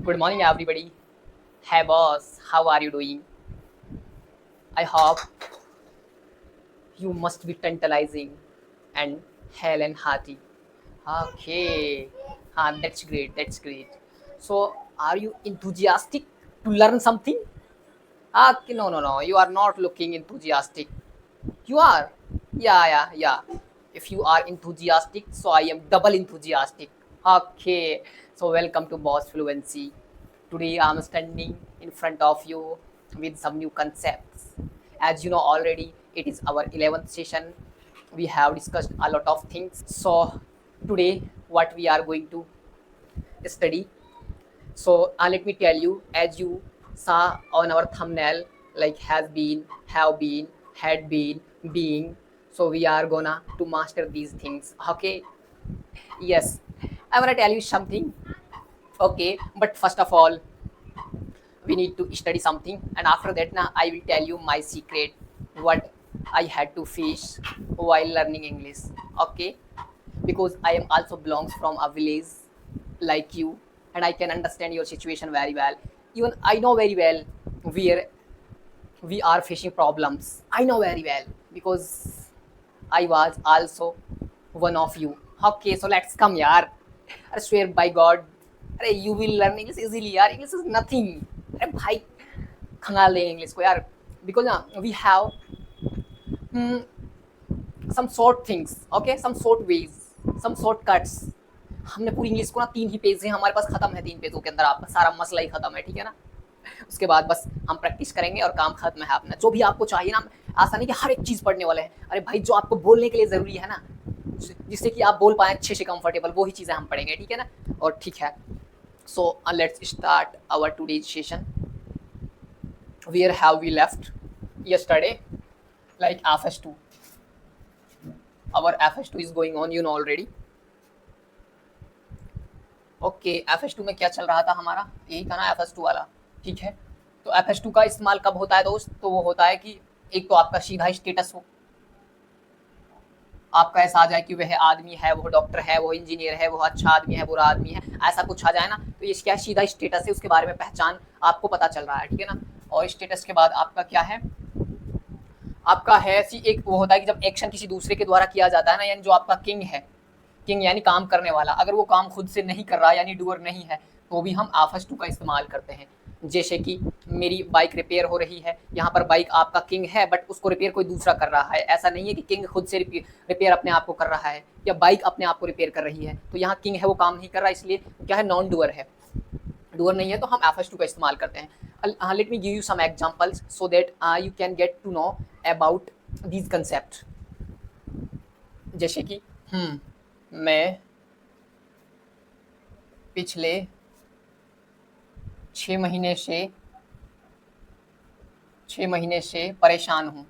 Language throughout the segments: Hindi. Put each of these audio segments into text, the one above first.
Good morning, everybody. Hey, boss, how are you doing? I hope you must be tantalizing and hell and hearty. Okay, that's great. That's great. So, are you enthusiastic to learn something? No, no, no. You are not looking enthusiastic. You are. Yeah. If you are enthusiastic, so I am double enthusiastic. Okay. So welcome to Boss Fluency. Today I'm standing in front of you with some new concepts. As you know already, it is our 11th session. We have discussed a lot of things. So today what we are going to study, so let me tell you, as you saw on our thumbnail, like has been, have been, had been, being. So we are gonna to master these things. Okay. Yes. I wanna tell you something. Okay. But first of all, we need to study something, and after that, now I will tell you my secret, what I had to face while learning English. Okay. Because I am also belongs from a village like you, and I can understand your situation very well. Even I know very well where we are facing problems. I know very well because I was also one of you. Okay, so let's come, yaar. I swear by God, अरे you will learn English easily, यार. English is nothing. अरे भाई खंगाल देंगे English को यार. Because we have hmm, some short things, okay, some short ways, some shortcuts. हमने पूरी इंग्लिश को ना 3 ही पेज है हमारे पास, खत्म है 3 पेजों के अंदर, आपका सारा मसला ही खत्म है, ठीक है ना. उसके बाद बस हम प्रैक्टिस करेंगे और काम खत्म है अपना. जो भी आपको चाहिए ना, आसानी कि हर एक चीज़ पढ़ने वाले हैं. अरे भाई जो आपको बोलने के लिए ज़रूरी है ना, जिससे कि आप बोल पाएँ अच्छे से कंफर्टेबल, वो ही चीज़ें हम पढ़ेंगे, ठीक है ना. और ठीक है. So let's start our today's session. Where have we left yesterday, like FS2. Our FS2 is going on, you know already. Okay, FS2 में क्या चल रहा था हमारा, यही था ना FS2 वाला, ठीक है. तो FS2 का इस्तेमाल कब होता है दोस्त, तो वो होता है कि एक तो आपका सीधा स्टेटस हो, आपका ऐसा आ जाए कि वह आदमी है, वो डॉक्टर है, वो इंजीनियर है, वो अच्छा आदमी है, बुरा आदमी है, ऐसा कुछ आ जाए ना, तो ये क्या सीधा स्टेटस है, उसके बारे में पहचान आपको पता चल रहा है, ठीक है ना. और स्टेटस के बाद आपका क्या है, आपका है एक वो होता है कि जब एक्शन किसी दूसरे के द्वारा किया जाता है ना, यानी जो आपका किंग है, किंग यानी काम करने वाला, अगर वो काम खुद से नहीं कर रहा यानी डूअर नहीं है, तो भी हम FS2 का इस्तेमाल करते हैं. जैसे कि मेरी बाइक रिपेयर हो रही है, यहाँ पर बाइक आपका किंग है, बट उसको रिपेयर कोई दूसरा कर रहा है. ऐसा नहीं है कि किंग खुद से रिपेयर अपने आप को कर रहा है, या बाइक अपने आप को रिपेयर कर रही है. तो यहाँ किंग है, वो काम नहीं कर रहा, इसलिए क्या है, नॉन डूअर है, डूअर नहीं है, तो हम FS2 का इस्तेमाल करते हैं. Let me give you some examples so that you can get to know about this concept. जैसे कि मैं पिछले 6 महीने से परेशान हूँ.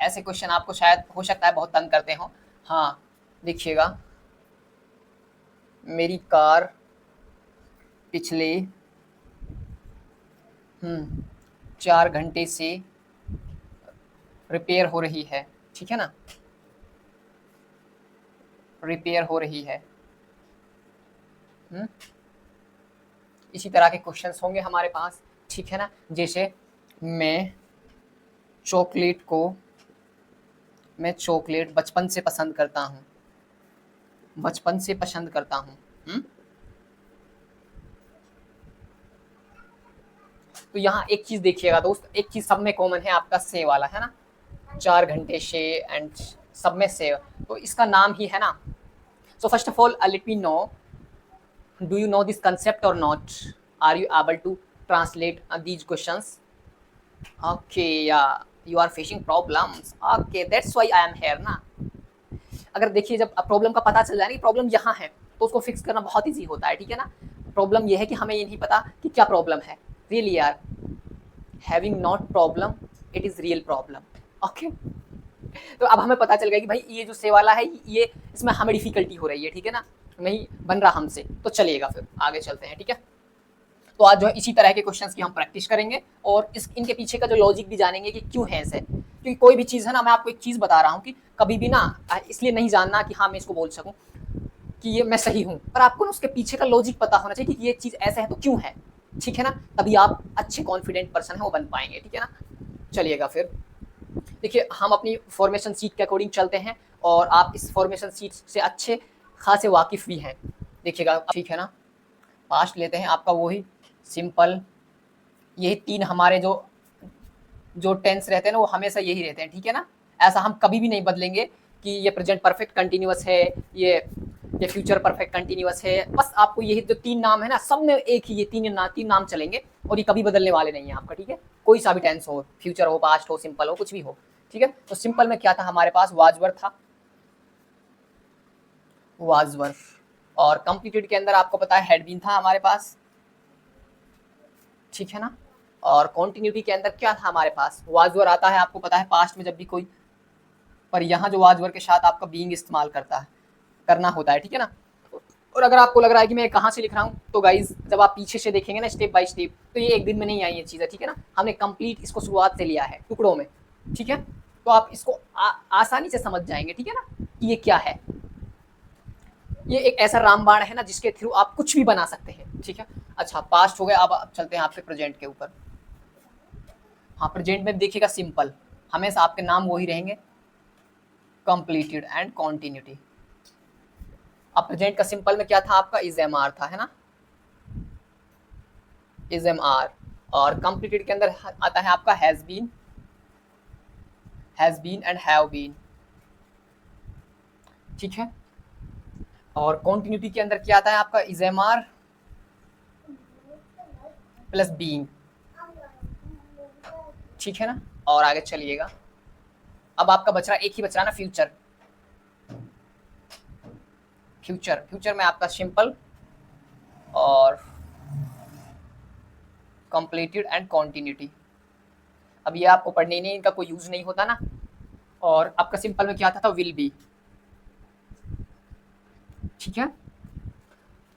ऐसे क्वेश्चन आपको शायद हो सकता है बहुत तंग करते हो. हाँ, देखिएगा, मेरी कार पिछले 4 घंटे से रिपेयर हो रही है, ठीक है ना, रिपेयर हो रही है. इसी तरह के क्वेश्चंस होंगे हमारे पास, ठीक है ना. जैसे मैं चॉकलेट बचपन से पसंद करता हूँ, तो यहाँ एक चीज देखिएगा दोस्त, एक चीज सब में कॉमन है, आपका से वाला है ना, 4 घंटे से, एंड सब में से, तो इसका नाम ही है ना. So first of all let me know, do you know this concept or not? Are you able to translate these questions? Okay, yeah, you are facing problems. Okay, that's why I am here ना. अगर देखिए, जब प्रॉब्लम का पता चल जाए ना, प्रॉब्लम यहाँ है, तो उसको फिक्स करना बहुत ईजी होता है, ठीक है ना. प्रॉब्लम ये है कि हमें ये नहीं पता कि क्या प्रॉब्लम है. रियली यार, having not problem, it is real problem. Okay, तो अब हमें पता चल गया कि भाई ये जो से वाला है, ये इसमें हमें डिफिकल्टी हो रही है, ठीक है ना, नहीं बन रहा हमसे, तो चलिएगा फिर आगे चलते हैं, ठीक है. तो आज जो है इसी तरह के क्वेश्चंस की हम प्रैक्टिस करेंगे, और इनके पीछे का जो लॉजिक भी जानेंगे कि क्यों है ऐसे. क्योंकि कोई भी चीज़ है ना, मैं आपको एक चीज़ बता रहा हूँ कि कभी भी ना, इसलिए नहीं जानना कि हाँ मैं इसको बोल सकूँ, कि ये मैं सही हूँ, पर आपको ना उसके पीछे का लॉजिक पता होना चाहिए कि ये चीज़ ऐसे है तो क्यों है, ठीक है ना, तभी आप अच्छे कॉन्फिडेंट पर्सन है वो बन पाएंगे, ठीक है ना। चलिएगा फिर देखिए, हम अपनी फॉर्मेशन सीट के अकॉर्डिंग चलते हैं और आप इस फॉर्मेशन सीट से अच्छे खासे वाकिफ़ भी हैं। देखिएगा, ठीक है ना, पास्ट लेते हैं आपका वही सिंपल, यही 3 हमारे जो जो टेंस रहते हैं ना वो हमेशा यही रहते हैं, ठीक है ना। ऐसा हम कभी भी नहीं बदलेंगे कि ये प्रेजेंट परफेक्ट कंटिन्यूअस है, ये फ्यूचर परफेक्ट कंटिन्यूअस है। बस आपको यही जो 3 नाम है ना, सब में एक ही ये 3 नाम चलेंगे और ये कभी बदलने वाले नहीं है आपका, ठीक है। कोई सा भी टेंस हो, फ्यूचर हो, पास्ट हो, सिंपल हो, कुछ भी हो, ठीक है। तो सिंपल में क्या था हमारे पास, वाजवर था, वाजवर। और कंप्लीटेड के अंदर आपको पता है हैड बीन था हमारे पास, ठीक है ना। और कॉन्टिन्यूटी के अंदर क्या था हमारे पास, वाजवर आता है, आपको पता है पास्ट में जब भी कोई, पर यहाँ जो वाजवर के साथ आपका बीइंग इस्तेमाल करना होता है, ठीक है ना। और अगर आपको लग रहा है कि मैं कहाँ से लिख रहा हूँ, तो गाइज जब आप पीछे से देखेंगे ना स्टेप बाय स्टेप, तो ये एक दिन में नहीं आई ये चीज़, ठीक है ना। हमने कंप्लीट इसको शुरुआत से लिया है टुकड़ों में, ठीक है। तो आप इसको आसानी से समझ जाएंगे, ठीक है ना, कि ये क्या है। ये एक ऐसा रामबाण है ना जिसके थ्रू आप कुछ भी बना सकते हैं, ठीक है। अच्छा, पास्ट हो गया, अब चलते हैं आपके प्रेजेंट के ऊपर। हाँ, प्रेजेंट में देखिएगा सिंपल, हमेशा आपके नाम वही रहेंगे, कंप्लीटेड एंड कॉन्टिन्यूटी। अब प्रेजेंट का सिंपल में क्या था आपका, इज एम आर था, है ना, इज एम आर। और कंप्लीटेड के अंदर आता है आपका has been and have been, ठीक है। और कॉन्टिन्यूटी के अंदर क्या आता है आपका, is am are plus being, ठीक है ना। और आगे चलिएगा, अब आपका बच रहा एक ही बच रहा ना, फ्यूचर। फ्यूचर में आपका सिंपल और कंप्लीटेड एंड कॉन्टिन्यूटी। अब ये आपको पढ़ने नहीं, इनका कोई यूज नहीं होता ना। और आपका सिंपल में क्या था विल बी, ठीक है।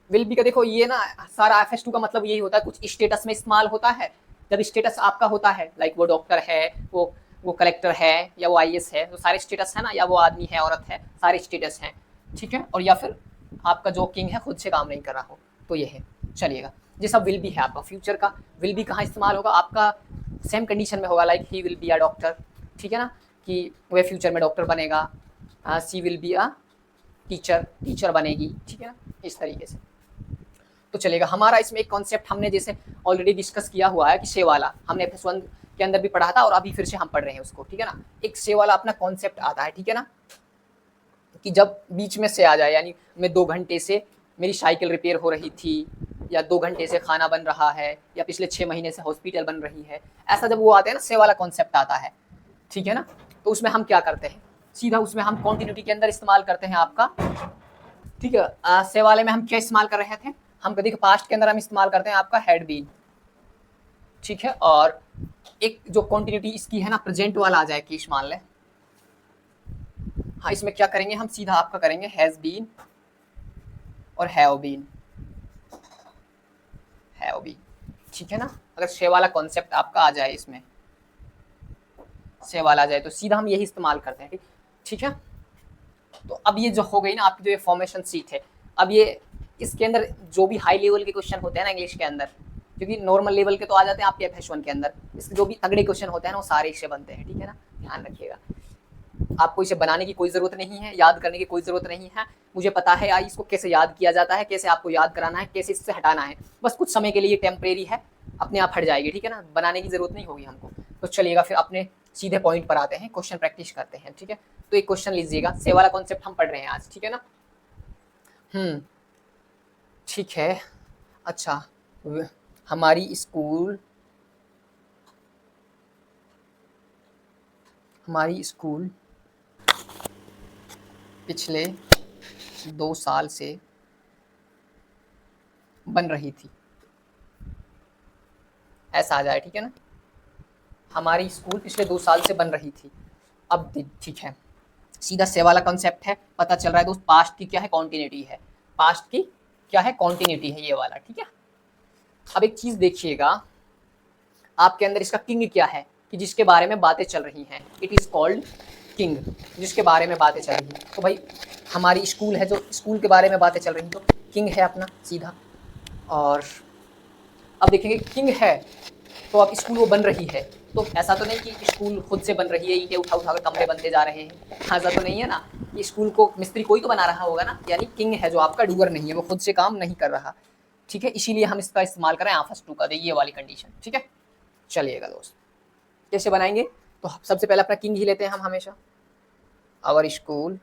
विल बी का देखो ये ना सारा FS2 का मतलब यही होता है, कुछ स्टेटस में इस्तेमाल होता है। जब स्टेटस आपका होता है लाइक वो डॉक्टर है, वो कलेक्टर है, या वो IAS है, तो सारे स्टेटस है ना, या वो आदमी है, औरत है, सारे स्टेटस हैं, ठीक है। और या फिर आपका जो किंग है खुद से काम नहीं कर रहा हो, तो ये है। चलिएगा, ये सब विल बी है आपका। फ्यूचर का विल बी कहाँ इस्तेमाल होगा आपका, सेम कंडीशन में होगा, like he will be a doctor, ठीक है ना, कि वह फ्यूचर में डॉक्टर बनेगा। सी विल बी अ टीचर बनेगी, ठीक है ना, इस तरीके से। तो चलेगा, हमारा इसमें एक कॉन्सेप्ट हमने जैसे ऑलरेडी डिस्कस किया हुआ है कि से वाला, हमने FS1 के अंदर भी पढ़ा था और अभी फिर से हम पढ़ रहे हैं उसको, ठीक है ना। एक से वाला अपना कॉन्सेप्ट आता है, ठीक है ना, कि जब बीच में से आ जाए, यानी मैं 2 घंटे से मेरी साइकिल रिपेयर हो रही थी, या 2 घंटे से खाना बन रहा है, या पिछले 6 महीने से हॉस्पिटल बन रही है, ऐसा जब वो आते हैं ना, से वाला कॉन्सेप्ट आता है, ठीक है ना। तो उसमें हम क्या करते हैं, सीधा उसमें हम कॉन्टिन्यूटी के अंदर इस्तेमाल करते हैं आपका, ठीक है। से वाले में हम क्या इस्तेमाल कर रहे थे, हम कभी पास्ट के अंदर हम इस्तेमाल करते हैं आपका हैड बीन, ठीक है। और एक जो कॉन्टिन्यूटी इसकी है ना, प्रेजेंट वाला आ जाए, कि मान लें, हाँ, इसमें क्या करेंगे हम, सीधा आपका करेंगे हैज बीन और हैव बीन, ठीक है ना। अगर से वाला कॉन्सेप्ट आपका आ जाए, इसमें से वाला आ जाए, तो सीधा हम यही इस्तेमाल करते हैं, ठीक है। तो अब ये जो हो गई ना आपकी जो ये फॉर्मेशन सीट है, अब ये इसके अंदर जो भी हाई लेवल के क्वेश्चन होते हैं ना इंग्लिश के अंदर, क्योंकि नॉर्मल लेवल के तो आ जाते हैं आपके FS1 के अंदर, इसके जो भी तगड़े क्वेश्चन होते हैं ना वो सारे इससे बनते हैं, ठीक है ना, ध्यान रखिएगा। आपको इसे बनाने की कोई ज़रूरत नहीं है, याद करने की कोई ज़रूरत नहीं है, मुझे पता है यार इसको कैसे याद किया जाता है, कैसे आपको याद कराना है, कैसे इससे हटाना है, बस कुछ समय के लिए टेम्परेरी है, अपने आप हट जाएगी, ठीक है ना, बनाने की ज़रूरत नहीं होगी हमको। तो चलिएगा फिर अपने सीधे पॉइंट पर आते हैं, क्वेश्चन प्रैक्टिस करते हैं, ठीक है। तो एक क्वेश्चन लीजिएगा, से वाला कॉन्सेप्ट हम पढ़ रहे हैं आज, ठीक है ना। ठीक है। अच्छा, हमारी स्कूल पिछले 2 साल से बन रही थी, ऐसा आ जाए, ठीक है ना। हमारी स्कूल पिछले 2 साल से बन रही थी। अब ठीक है, सीधा से वाला कॉन्सेप्ट है, पता चल रहा है दोस्त, पास्ट की क्या है, कॉन्टिन्यूटी है, पास्ट की क्या है, कॉन्टिन्यूटी है, ये वाला, ठीक है। अब एक चीज देखिएगा, आपके अंदर इसका किंग क्या है, कि जिसके बारे में बातें चल रही हैं, इट इज कॉल्ड किंग, जिसके बारे में बातें चल रही। तो भाई हमारी स्कूल है, जो स्कूल के बारे में बातें चल रही, तो किंग है अपना सीधा। और अब देखेंगे किंग है तो अब स्कूल वो बन रही है, तो ऐसा तो नहीं कि स्कूल खुद से बन रही है, ईंटें उठा उठा कर कमरे बनते जा रहे हैं, ऐसा तो नहीं है ना कि स्कूल को मिस्त्री कोई तो बना रहा होगा ना। यानी किंग है जो आपका डूअर नहीं है, वो खुद से काम नहीं कर रहा। ठीक है, इसीलिए हम इसका इस्तेमाल करें आफस टू का, ये वाली कंडीशन। ठीक है, चलिएगा दोस्त, कैसे बनाएंगे? तो सबसे पहले अपना किंग ही लेते हैं हम हमेशा, आवर स्कूल।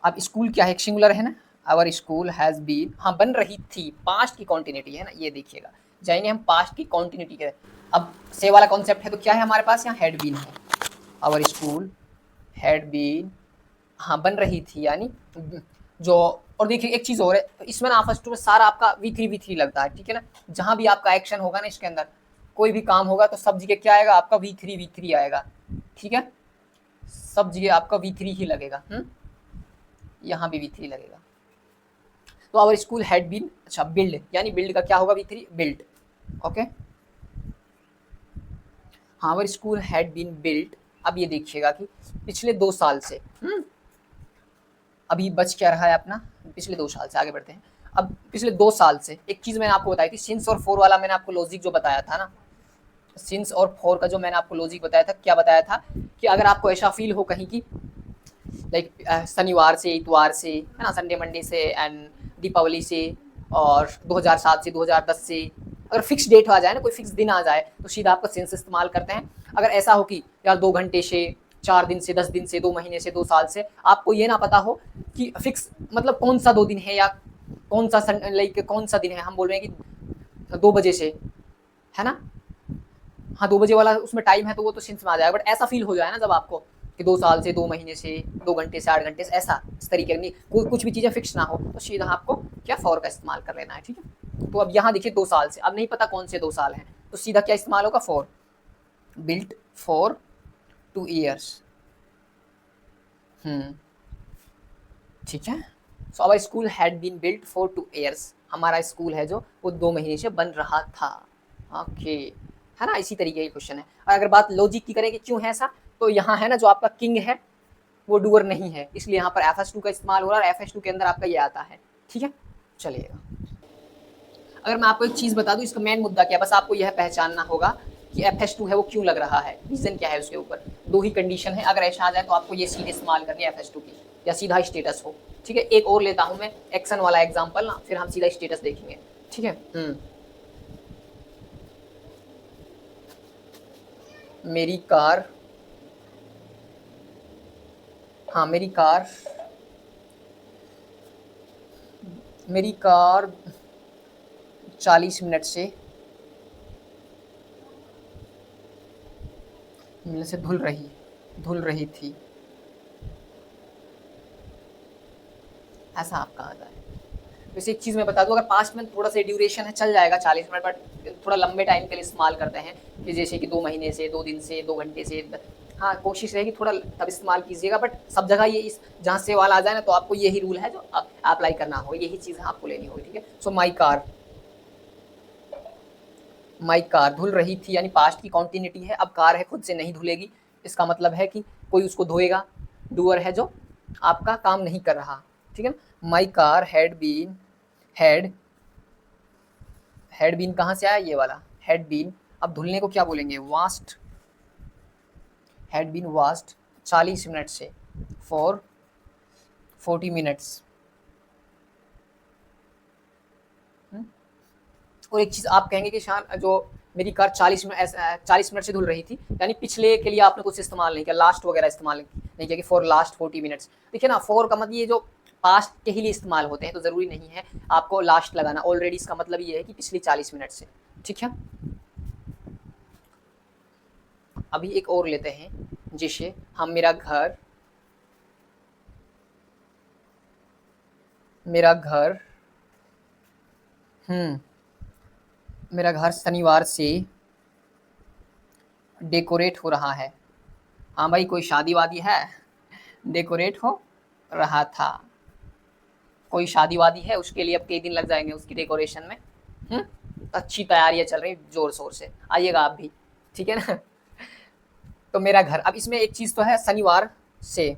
अब स्कूल क्या है, एक सिंगुलर है ना, आवर स्कूल हैज बीन, हाँ बन रही थी, पास्ट की कॉन्टिन्यूटी है ना, ये देखिएगा जाएंगे हम पास्ट की कॉन्टिन्यूटी के। अब से वाला कॉन्सेप्ट है तो क्या है हमारे पास यहाँ, हैड बीन है, आवर स्कूल हैड बीन, हाँ बन रही थी यानी जो। और देखिए एक चीज़ और है, तो इसमें ना फर्स्ट में सारा आपका V3 लगता है। ठीक है ना, जहाँ भी आपका एक्शन होगा ना इसके अंदर, कोई भी काम होगा तो सब जगह क्या आएगा आपका V3 आएगा। ठीक है, सब जगह आपका V3 ही लगेगा। यहाँ भी V3 लगेगा। तो आवर स्कूल हैड बीन, अच्छा बिल्ड, यानी बिल्ड का क्या होगा V3, बिल्ड। ओके, हाँ our school had been build. अब ये देखिएगा कि पिछले 2 साल से, अभी बच क्या रहा है अपना, पिछले 2 साल से आगे बढ़ते हैं। अब पिछले 2 साल से एक चीज़ मैंने आपको बताई थी, सिंस और फॉर वाला मैंने आपको लॉजिक जो बताया था ना, सिंस और फॉर का जो मैंने आपको लॉजिक बताया था, क्या बताया था कि अगर आपको ऐसा फील हो कहीं की लाइक शनिवार से इतवार से, है ना, संडे मंडे से एंड दीपावली से, और 2007 से 2010 से, अगर फिक्स डेट आ जाए ना, कोई फिक्स दिन आ जाए, तो सीधा आपका सेंस इस्तेमाल करते हैं। अगर ऐसा हो कि यार 2 घंटे से, 4 दिन से, 10 दिन से, 2 महीने से, 2 साल से आपको ये ना पता हो कि फिक्स मतलब कौन सा 2 दिन है, या कौन सा लाइक कौन सा दिन है, हम बोल रहे हैं कि 2 बजे से, है ना, हाँ 2 बजे वाला उसमें टाइम है तो वो तो सेंस में आ जाएगा। बट ऐसा फील हो जाए ना जब आपको कि 2 साल से, 2 महीने से, 2 घंटे से, 8 घंटे से, ऐसा इस तरीके की कोई कुछ भी चीज़ें फिक्स ना हो, तो सीधा आपको क्या फॉर का इस्तेमाल कर लेना है। ठीक है, तो अब यहाँ देखिए 2 साल से, अब नहीं पता कौन से 2 साल हैं, तो सीधा क्या इस्तेमाल होगा, फॉर, बिल्ट फॉर 2 ईयर्स। ठीक है, so our school had been built for 2 years, हमारा स्कूल है जो वो 2 महीने से बन रहा था। ओके, है ना, इसी तरीके की क्वेश्चन है। और अगर बात लॉजिक की करें कि क्यों है ऐसा, तो यहाँ है ना जो आपका किंग है वो डूअर नहीं है, इसलिए यहाँ पर FS2 का इस्तेमाल हो रहा है, और FS2 के अंदर आपका ये आता है। ठीक है, चलिएगा अगर मैं आपको एक चीज़ बता दूँ, इसका मेन मुद्दा क्या है, बस आपको यह पहचानना होगा कि FS2 है वो क्यों लग रहा है, रीज़न क्या है उसके ऊपर। 2 ही कंडीशन है, अगर ऐसा आ जाए तो आपको ये सीधे इस्तेमाल करनी है FS2 की, या सीधा स्टेटस हो। ठीक है, एक और लेता हूँ मैं एक्शन वाला एग्जाम्पल ना, फिर हम सीधा स्टेटस देखेंगे। ठीक है, मेरी कार, हाँ मेरी कार 40 मिनट से धुल रही थी, ऐसा आपका आ जाए। वैसे एक चीज़ मैं बता दूं, अगर पास्ट में थोड़ा सा ड्यूरेशन है चल जाएगा 40 मिनट, बट थोड़ा लंबे टाइम के लिए इस्तेमाल करते हैं कि जैसे कि 2 महीने से, 2 दिन से, 2 घंटे से, हाँ कोशिश रहेगी थोड़ा तब इस्तेमाल कीजिएगा। बट सब जगह ये इस जहाँ से वाला आ जाए ना, तो आपको यही रूल है जो आप अप्लाई करना हो, यही चीज़ आपको लेनी होगी। ठीक है, सो माई कार धुल रही थी, यानी पास्ट की कॉन्टिन्यूटी है, अब कार है खुद से नहीं धुलेगी, इसका मतलब है कि कोई उसको धोएगा, डूअर है जो आपका काम नहीं कर रहा। ठीक है, माई कार हैड बीन कहाँ से आया, ये वाला हैड बीन। अब धुलने को क्या बोलेंगे, washed, had been washed 40 minute से, फॉर 40 मिनट्स। और एक चीज़ आप कहेंगे कि शान जो मेरी कार 40 मिनट से धुल रही थी, यानी पिछले के लिए आपने कुछ इस्तेमाल नहीं किया, लास्ट वगैरह इस्तेमाल नहीं किया कि फॉर लास्ट 40 मिनट्स। देखिए ना, फॉर का मतलब ये जो पास्ट के ही लिए इस्तेमाल होते हैं, तो ज़रूरी नहीं है आपको लास्ट लगाना, ऑलरेडी इसका मतलब ये है कि पिछली 40 मिनट से। ठीक है, अभी एक और लेते हैं, जिसे हम मेरा घर मेरा घर शनिवार से डेकोरेट हो रहा है। हाँ भाई, कोई शादी वादी है, डेकोरेट हो रहा था, कोई शादी वादी है, उसके लिए अब कई दिन लग जाएंगे उसकी डेकोरेशन में। अच्छी तैयारियां चल रही जोर शोर से, आइएगा आप भी। ठीक है ना, तो मेरा घर, अब इसमें एक चीज़ तो है शनिवार से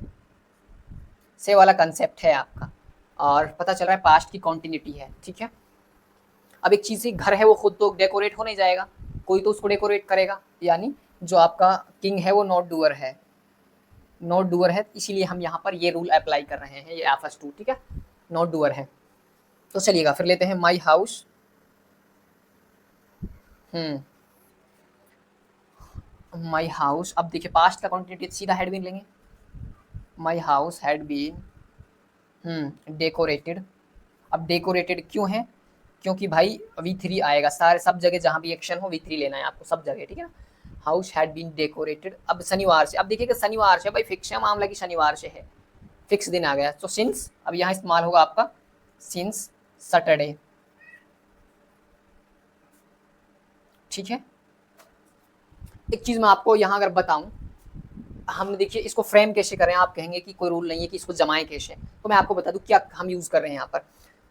वाला कंसेप्ट है आपका, और पता चल रहा है पास्ट की कॉन्टिन्यूटी है, ठीक है। अब एक चीज़ ही घर है वो खुद तो डेकोरेट हो नहीं जाएगा, कोई तो उसको डेकोरेट करेगा, यानी जो आपका किंग है वो नॉट डूअर है, नॉट डूअर है, इसीलिए हम यहाँ पर ये रूल अप्लाई कर रहे हैं, ये एफएस 2, ठीक है, नॉट डूअर है। तो चलिएगा फिर लेते हैं माई हाउस। माई हाउस, अब देखिए पास्ट का कॉन्टिन्यूटी सीधा हैड बीन लेंगे, my house had been decorated. अब डेकोरेटेड क्यों है, क्योंकि भाई V3 आएगा सारे, सब जगह जहाँ भी एक्शन हो V3 लेना है आपको सब जगह, ठीक है ना। हाउस हैड बीन डेकोरेटेड, अब शनिवार से, अब देखिएगा शनिवार से भाई फिक्स है मामला कि शनिवार से है, फिक्स दिन आ गया, तो सिंस अब यहाँ इस्तेमाल होगा आपका सिंस सैटरडे, ठीक है। एक चीज़ मैं आपको यहाँ अगर बताऊँ, हमने देखिए इसको फ्रेम कैसे करें, आप कहेंगे कि कोई रूल नहीं है कि इसको जमाएं कैसे, तो मैं आपको बता दूं क्या हम यूज़ कर रहे हैं यहाँ पर।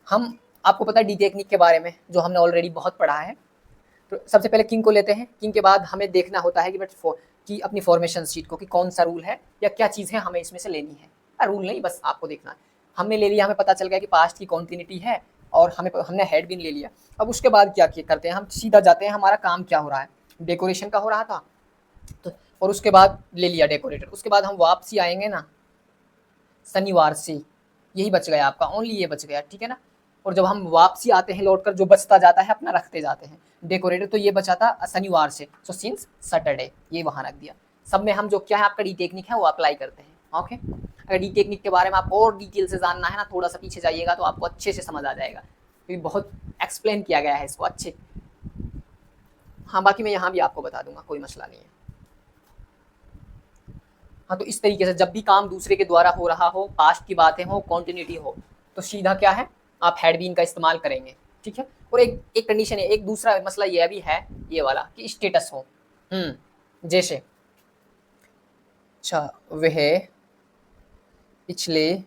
हम, आपको पता है डी टेक्निक के बारे में जो हमने ऑलरेडी बहुत पढ़ा है। तो सबसे पहले किंग को लेते हैं, किंग के बाद हमें देखना होता है कि अपनी फॉर्मेशन शीट को कि कौन सा रूल है या क्या चीज़ है हमें इसमें से लेनी है, रूल नहीं बस आपको देखना है। हमने ले लिया, हमें पता चल गया कि पास्ट की कॉन्टिन्यूटी है और हमने हेड बिन ले लिया। अब उसके बाद क्या करते हैं, हम सीधा जाते हैं, हमारा काम क्या हो रहा है, डेकोरेशन का हो रहा था, तो और उसके बाद ले लिया डेकोरेटर, उसके बाद हम वापसी आएंगे ना शनिवार से, यही बच गया आपका, ओनली ये बच गया, ठीक है ना। और जब हम वापसी आते हैं लौटकर, जो बचता जाता है अपना रखते जाते हैं डेकोरेटर, तो ये बचा था शनिवार से, सो सिंस सैटरडे ये वहाँ रख दिया। सब में हम जो क्या है आपका डी टेक्निक है वो अप्लाई करते हैं, ओके। अगर डी टेक्निक के बारे में आपको और डिटेल से जानना है ना, थोड़ा सा पीछे जाइएगा तो आपको अच्छे से समझ आ जाएगा, क्योंकि बहुत एक्सप्लेन किया गया है इसको अच्छे। हाँ बाकी मैं यहाँ भी आपको बता दूंगा, कोई मसला नहीं है। हाँ तो इस तरीके से जब भी काम दूसरे के द्वारा हो रहा हो, पास्ट की बातें हो, कॉन्टिन्यूटी हो, तो सीधा क्या है आप हैड बीन का इस्तेमाल करेंगे, ठीक है। और एक एक कंडीशन है, एक दूसरा मसला यह भी है ये वाला कि स्टेटस हो, जैसे अच्छा वह पिछले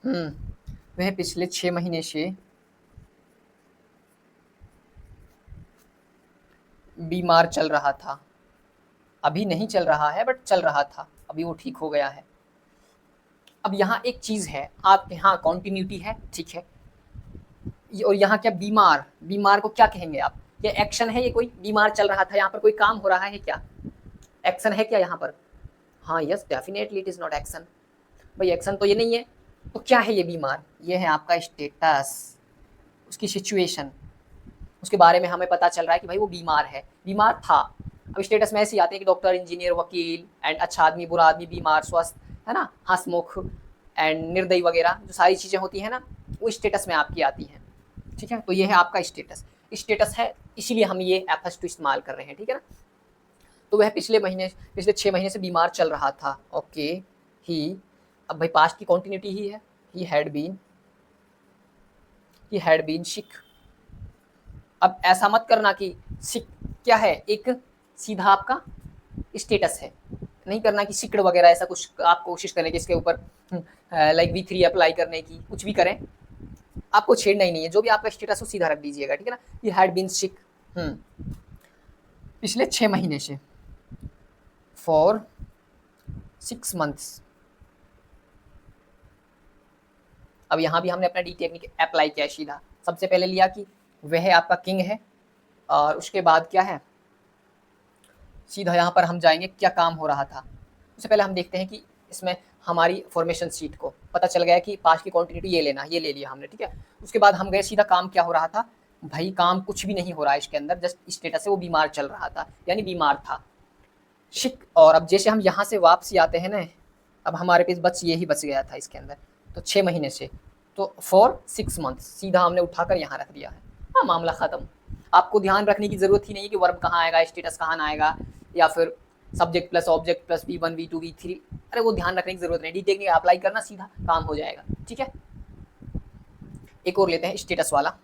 वह पिछले 6 महीने से बीमार चल रहा था, अभी नहीं चल रहा है बट चल रहा था, अभी वो ठीक हो गया है। अब यहाँ एक चीज़ है आपके यहाँ कॉन्टिन्यूटी है, ठीक है, और यहाँ क्या बीमार, बीमार को क्या कहेंगे आप, ये एक्शन है, ये कोई बीमार चल रहा था, यहाँ पर कोई काम हो रहा है क्या, एक्शन है क्या यहाँ पर, हाँ yes definitely it is not action, भाई एक्शन तो ये नहीं है, तो क्या है ये बीमार, ये है आपका स्टेटस, उसकी सिचुएशन, उसके बारे में हमें पता चल रहा है कि भाई वो बीमार है, बीमार था। अब स्टेटस में ऐसे आते हैं कि डॉक्टर, इंजीनियर, वकील एंड अच्छा आदमी, बुरा आदमी, बीमार, स्वस्थ, है ना, हंसमुख एंड निर्दयी वगैरह, जो सारी चीज़ें होती हैं ना वो स्टेटस में आपकी आती हैं, ठीक है। तो ये है आपका स्टेटस, स्टेटस है इसीलिए हम ये FS2 इस्तेमाल कर रहे हैं, ठीक है ना। तो वह पिछले 6 महीने से बीमार चल रहा था, ओके ही, अब भाई पास्ट की कॉन्टिन्यूटी ही है, ही हैड बीन सिक। अब ऐसा मत करना कि सिक क्या है, एक सीधा आपका स्टेटस है, नहीं करना कि सिक्ड वगैरह ऐसा कुछ आप कोशिश करें कि इसके ऊपर लाइक V3 अप्लाई करने की, कुछ भी करें आपको छेड़ना ही नहीं है, जो भी आपका स्टेटस हो सीधा रख दीजिएगा, ठीक है ना। ये हैड बीन सिक पिछले 6 महीने से, फॉर 6 मंथ्स। अब यहाँ भी हमने अपना डी टेक्निक अप्लाई किया सीधा, सबसे पहले लिया कि वह आपका किंग है, और उसके बाद क्या है सीधा यहाँ पर हम जाएंगे क्या काम हो रहा था। उससे पहले हम देखते हैं कि इसमें हमारी फॉर्मेशन शीट को पता चल गया कि पास्ट की क्वांटिटी ये लेना, ये ले लिया हमने, ठीक है। उसके बाद हम गए सीधा काम क्या हो रहा था, भाई काम कुछ भी नहीं हो रहा है इसके अंदर, जस्ट स्टेटस है वो बीमार चल रहा था, यानी बीमार था शिक। और अब जैसे हम यहाँ से वापसी आते हैं ना, अब हमारे पास बस यही बच गया था इसके अंदर, तो 6 महीने से, तो फॉर 6 मंथ सीधा हमने उठाकर यहाँ रख दिया है, हाँ मामला ख़त्म। आपको ध्यान रखने की ज़रूरत ही नहीं है कि वर्ब कहाँ आएगा, स्टेटस कहाँ आएगा, या फिर subject plus object plus V1 V2 V3, अरे वो ध्यान रखने की ज़रूरत नहीं, डी टेक्निक अप्लाई करना सीधा काम हो जाएगा, ठीक है। एक और लेते हैं स्टेटस वाला,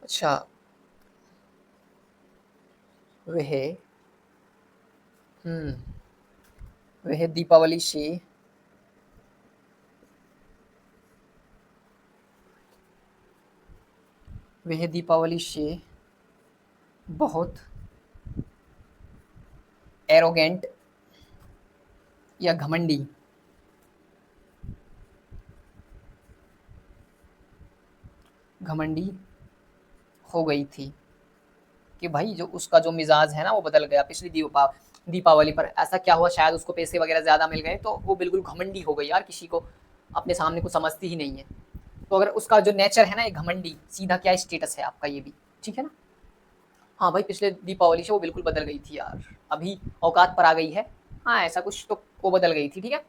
अच्छा वह वह दीपावली से वह दीपावली से बहुत एरोगेंट या घमंडी घमंडी हो गई थी कि भाई जो उसका जो मिजाज है ना वो बदल गया पिछली दीपावली पर। ऐसा क्या हुआ, शायद उसको पैसे वगैरह ज़्यादा मिल गए तो वो बिल्कुल घमंडी हो गई यार, किसी को अपने सामने को समझती ही नहीं है। तो अगर उसका जो नेचर है ना ये घमंडी, सीधा क्या स्टेटस है आपका ये भी, ठीक है ना। हाँ भाई पिछले दीपावली से वो बिल्कुल बदल गई थी यार, अभी औकात पर आ गई है। हाँ ऐसा कुछ तो वो बदल गई थी, ठीक है।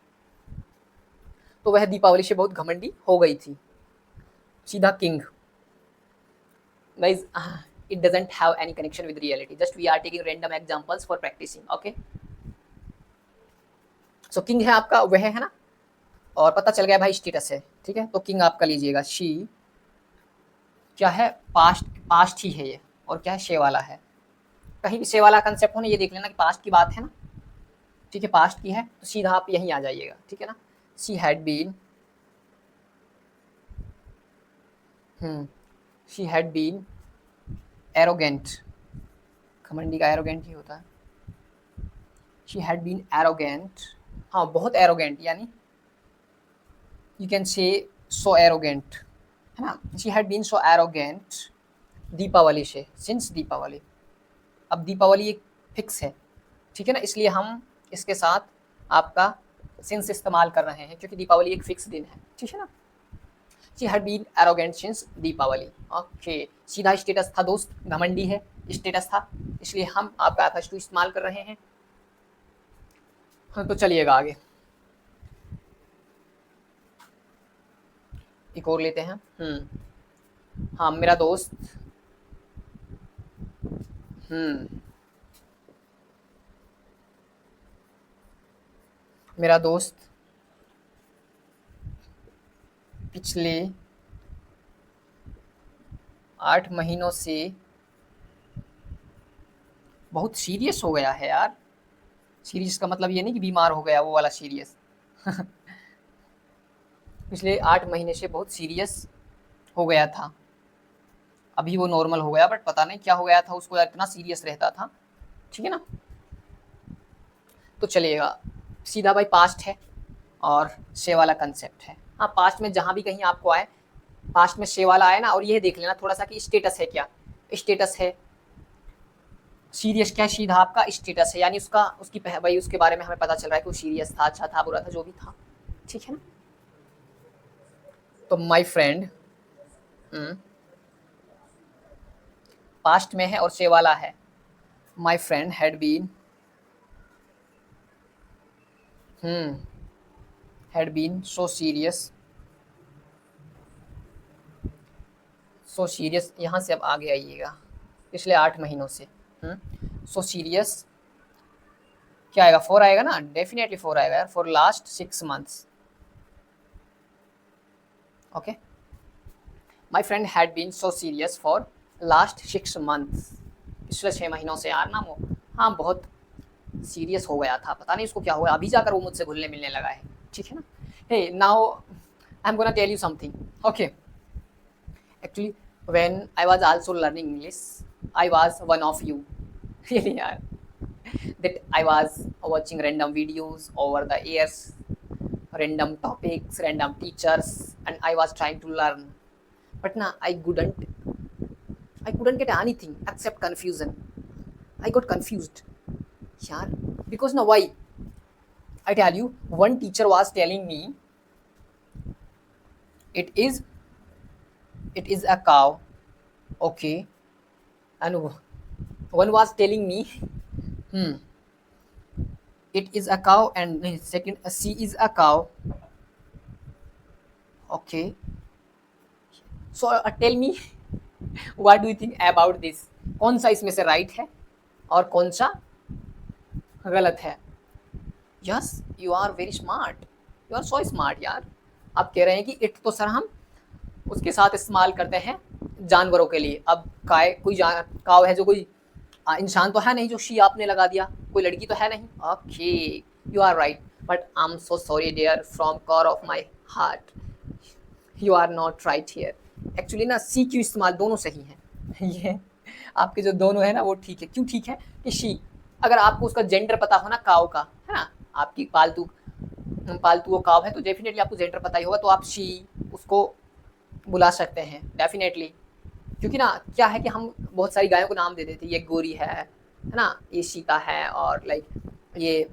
तो वह दीपावली से बहुत घमंडी हो गई थी। सीधा king. Guys, it doesn't have any connection with reality. Just we are taking random examples for practicing. Okay. So king है आपका वह है ना, और पता चल गया भाई स्टेटस है, ठीक है। तो किंग आपका लीजिएगा शी, क्या है पास्ट, पास्ट ही है ये, और क्या है शे वाला है। कहीं भी शे वाला कंसेप्ट हो ना ये देख लेना कि पास्ट की बात है ना, ठीक है, पास्ट की है तो सीधा आप यहीं आ जाइएगा, ठीक है ना। She had been, she had been arrogant, घमंडी का एरोगेंट ही होता है। शी हैड बीन एरोगेंट, हाँ बहुत एरोगेंट, यानी you can say so arrogant, है ना। She had been so arrogant Deepawali से, सिंस दीपावली। अब दीपावली एक फिक्स है, ठीक है ना, इसलिए हम इसके साथ आपका सिंस इस्तेमाल कर रहे हैं क्योंकि दीपावली एक फिक्स दिन है, ठीक है ना। She had been arrogant since Deepawali. Okay, सीधा स्टेटस था दोस्त, घमंडी है स्टेटस था, इसलिए हम आपका एफ टू इस्तेमाल कर रहे हैं। हाँ तो चलिएगा आगे, एक और लेते हैं। हाँ मेरा दोस्त, मेरा दोस्त पिछले 8 महीनों से बहुत सीरियस हो गया है यार। सीरियस का मतलब ये नहीं कि बीमार हो गया, वो वाला सीरियस पिछले 8 महीने से बहुत सीरियस हो गया था। अभी वो नॉर्मल हो गया, बट पता नहीं क्या हो गया था उसको, इतना सीरियस रहता था, ठीक है ना। तो चलिएगा, सीधा भाई पास्ट है और शे वाला कंसेप्ट है। हाँ पास्ट में जहाँ भी कहीं आपको आए, पास्ट में शे वाला आए ना, और ये देख लेना थोड़ा सा कि स्टेटस है क्या, स्टेटस है सीरियस, क्या सीधा आपका स्टेटस है, यानी उसका उसकी भाई उसके बारे में हमें पता चल रहा है कि वो सीरियस था, अच्छा था, बुरा था, जो भी था, ठीक है ना। तो माय फ्रेंड पास्ट में है और शे वाला है। My friend had been had been so serious, so serious, यहाँ से अब आगे आइएगा, पिछले 8 महीनों से। so serious क्या आएगा, 4 आएगा ना, डेफिनेटली 4 आएगा यार, for last 6 months। okay, my friend had been so serious for last 6 months, पिछले 6 महीनों से यार ना वो, हाँ बहुत सीरियस हो गया था, पता नहीं उसको क्या हुआ, अभी जाकर वो मुझसे घुलने मिलने लगा है, ठीक है ना। Hey now I am gonna tell you something. Okay, actually when I was also learning English, I was one of you really यार, that I was watching random videos over the years, random topics, random teachers, and I was trying to learn, but now I couldn't get anything except confusion. I got confused yaar, because now why, I tell you, one teacher was telling me it is a cow, okay, and one was telling me it is a cow, and second she is a cow, okay. So tell me what do you think about this, कौन सा इसमें से राइट है और कौन सा गलत है। Yes you are very smart, you are so smart यार। आप कह रहे हैं कि इट तो सर हम उसके साथ इस्तेमाल करते हैं जानवरों के लिए। अब काय कोई काव है जो कोई इंसान तो है नहीं जो शी आपने लगा दिया, कोई लड़की तो है नहीं। Okay you are right, but I am so sorry dear from core of my heart, you are not right here. Actually ना सी क्यू इस्तेमाल दोनों सही हैं ये आपके जो दोनों है ना वो ठीक है। क्यों ठीक है कि शी, अगर आपको उसका जेंडर पता हो ना काव का, है ना, आपकी पालतू पालतू वो काव है तो डेफिनेटली आपको जेंडर पता ही होगा, तो आप शी उसको बुला सकते हैं डेफिनेटली। क्योंकि ना क्या है कि हम बहुत सारी गायों को नाम दे देते हैं, ये गोरी है ना, ये सीता है, और लाइक ये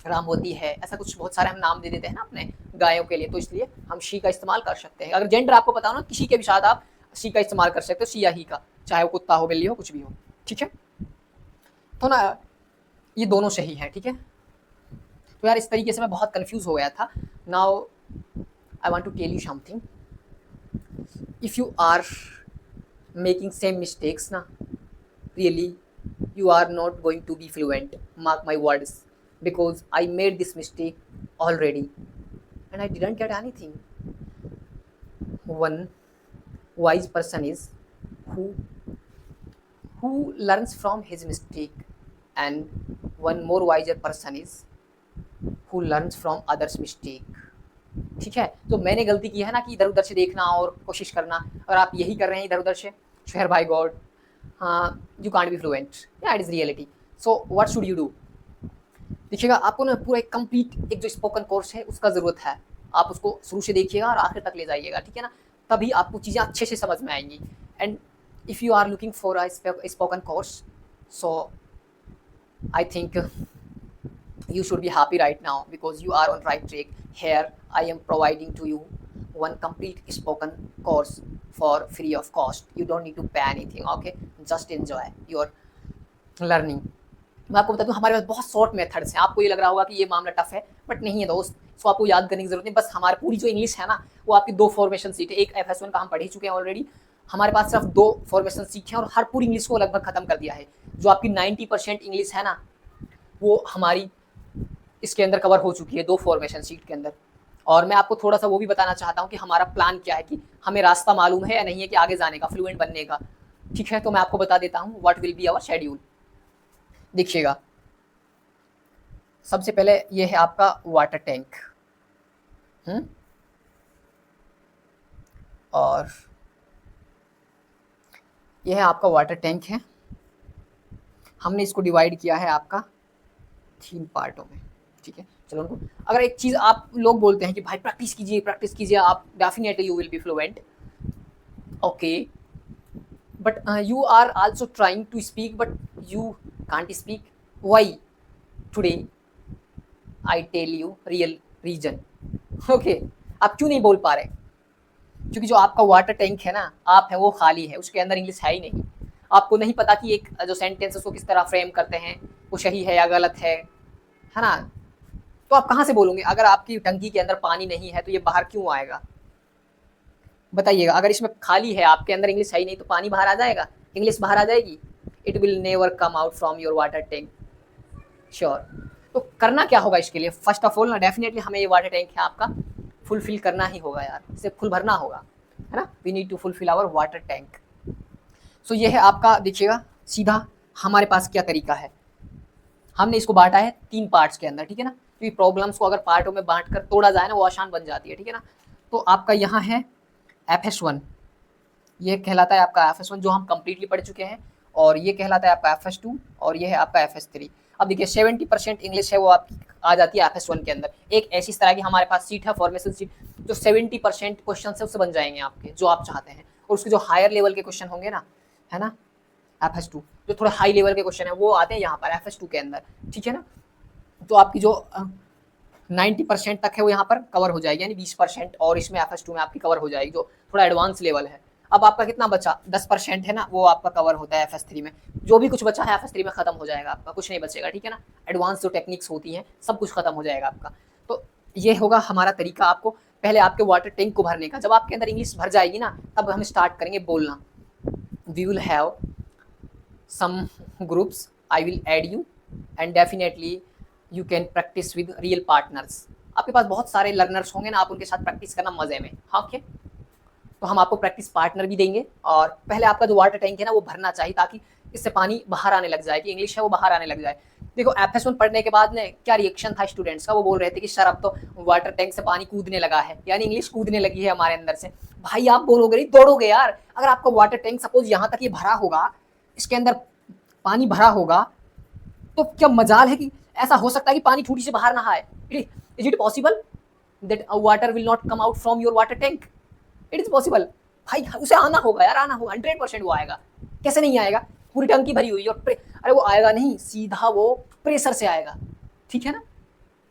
रामवती है, ऐसा कुछ बहुत सारे हम नाम दे देते हैं ना अपने गायों के लिए, तो इसलिए हम शी का इस्तेमाल कर सकते हैं। अगर जेंडर आपको पता हो ना, किसी के भी साथ आप शी का इस्तेमाल कर सकते हो, शी या ही का, चाहे वो कुत्ता हो, बिल्ली हो, कुछ भी हो, ठीक है। तो ना ये दोनों सही है, ठीक है। तो यार इस तरीके से मैं बहुत कंफ्यूज हो गया था। Now I want to tell you something, if you are making same mistakes na, really you are not going to be fluent, mark my words, because I made this mistake already and I didn't get anything. One wise person is who who learns from his mistake, and one more wiser person is who learns from others mistake. ठीक है, तो मैंने गलती की है ना कि इधर उधर से देखना और कोशिश करना, अगर आप यही कर रहे हैं इधर उधर से, श्वेर बाय गॉड, हाँ, यू कांट बी फ्लुएंट, या it is reality. So what should you do? देखिएगा आपको ना पूरा एक कंप्लीट एक जो स्पोकन कोर्स है उसका ज़रूरत है, आप उसको शुरू से देखिएगा और आखिर तक ले जाइएगा, ठीक है ना, तभी आपको चीज़ें अच्छे से समझ में आएंगी। And if you are looking for a spoken course, so I think you should be happy right now because you are on right track. Here I am providing to you one complete spoken course for free of cost. You don't need to pay anything, okay? Just enjoy your learning. मैं आपको बता दूं हमारे पास बहुत शॉर्ट मेथड्स हैं। आपको ये लग रहा होगा कि ये मामला टफ है, बट नहीं है दोस्त, इसको आपको याद करने की जरूरत नहीं। बस हमारी पूरी जो इंग्लिश है ना वो आपकी 2 फॉर्मेशन सीट है, एक FS1 का हम पढ़ ही चुके हैं ऑलरेडी, हमारे पास सिर्फ 2 फॉर्मेशन सीख हैं और हर पूरी इंग्लिश को लगभग खत्म कर दिया है। जो आपकी 90% इंग्लिश है ना वो हमारी इसके अंदर कवर हो चुकी है 2 फॉर्मेशन सीट के अंदर। और मैं आपको थोड़ा सा वो भी बताना चाहता हूँ कि हमारा प्लान क्या है, कि हमें रास्ता मालूम है या नहीं है कि आगे जाने का, फ्लुएंट बनने का, ठीक है। तो मैं आपको बता देता हूँ what will be our schedule. देखिएगा सबसे पहले ये है आपका वाटर टैंक, और यह है आपका वाटर टैंक है। हमने इसको डिवाइड किया है आपका 3 पार्टों में, ठीक है। चलो उनको, अगर एक चीज़ आप लोग बोलते हैं कि भाई प्रैक्टिस कीजिए, आप definitely you will be fluent, okay, but you are also trying to speak but you can't speak, why? Today I tell you real reason, okay. आप क्यों नहीं बोल पा रहे? क्योंकि जो आपका वाटर टैंक है ना, आप है वो खाली है, उसके अंदर इंग्लिश है ही नहीं। आपको नहीं पता कि एक जो सेंटेंस उसको किस तरह फ्रेम करते हैं, वो सही है या गलत है ना। तो आप कहाँ से बोलोगे? अगर आपकी टंकी के अंदर पानी नहीं है तो ये बाहर क्यों आएगा? बताइएगा। अगर इसमें खाली है, आपके अंदर इंग्लिश है ही नहीं, तो पानी बाहर आ जाएगा, इंग्लिश बाहर आ जाएगी? It will never come out from your water tank, sure. तो करना क्या होगा इसके लिए? फर्स्ट ऑफ ऑल ना डेफिनेटली हमें ये वाटर टैंक है आपका फुलफिल करना ही होगा यार, इसे फुल भरना होगा, है ना। We need to fulfil our water tank. So ये है आपका, देखिएगा सीधा हमारे पास क्या तरीका है। हमने इसको बांटा है 3 पार्ट्स के अंदर, ठीक है ना, क्योंकि प्रॉब्लम्स को अगर पार्टों में बांट कर तोड़ा जाए ना वो आसान बन जाती है, ठीक है ना। तो आपका यहाँ है FS1, ये कहलाता है आपका FS1 जो हम कंप्लीटली पढ़ चुके हैं, और ये कहलाता है आपका FS2, और ये है आपका FS3। अब देखिए 70% इंग्लिश है वो आपकी आ जाती है FS1 के अंदर। एक ऐसी तरह की हमारे पास सीट है, फॉर्मेशन सीट, जो 70% क्वेश्चन से उससे बन जाएंगे आपके जो आप चाहते हैं, और उसके जो हायर लेवल के क्वेश्चन होंगे ना, है ना, FS2 जो थोड़ा हाई लेवल के क्वेश्चन है वो आते हैं यहाँ पर FS2 के अंदर, ठीक है ना। तो आपकी जो 90% तक है वो यहाँ पर कवर हो जाएगी, यानी 20% और इसमें FS2 में आपकी कवर हो जाएगी, जो थोड़ा एडवांस लेवल है। अब आपका कितना बचा? 10% है ना, वो आपका कवर होता है FS3 में। जो भी कुछ बचा है FS3 में खत्म हो जाएगा आपका, कुछ नहीं बचेगा, ठीक है ना। एडवांस जो टेक्निक्स होती हैं सब कुछ खत्म हो जाएगा आपका। तो ये होगा हमारा तरीका, आपको पहले आपके वाटर टैंक को भरने का। जब आपके अंदर इंग्लिश भर जाएगी ना, तब हम स्टार्ट करेंगे बोलना। We will have some groups, I will add you and definitely you can practice with real partners. आपके पास बहुत सारे लर्नर्स होंगे ना, आप उनके साथ प्रैक्टिस करना मजे में, हाँ ओके। तो हम आपको प्रैक्टिस पार्टनर भी देंगे, और पहले आपका जो वाटर टैंक है ना वो भरना चाहिए, ताकि इससे पानी बाहर आने लग जाए, कि इंग्लिश है वो बाहर आने लग जाए। देखो FS1 पढ़ने के बाद में क्या रिएक्शन था स्टूडेंट्स का, वो बोल रहे थे कि सर अब तो वाटर टैंक से पानी कूदने लगा है, यानी इंग्लिश कूदने लगी है हमारे अंदर से। भाई आप बोलोगे नहीं, दौड़ोगे यार। अगर आपका वाटर टैंक सपोज यहाँ तक ये भरा होगा, इसके अंदर पानी भरा होगा, तो क्या मजाल है कि ऐसा हो सकता है कि पानी टूटी से बाहर ना आए? Is it possible that water will not come out from your water tank? It is possible. भाई उसे आना होगा यार, आना होगा, 100% वो आएगा। कैसे नहीं आएगा? पूरी टंकी भरी हुई और अरे वो आएगा नहीं, सीधा वो प्रेशर से आएगा, ठीक है ना।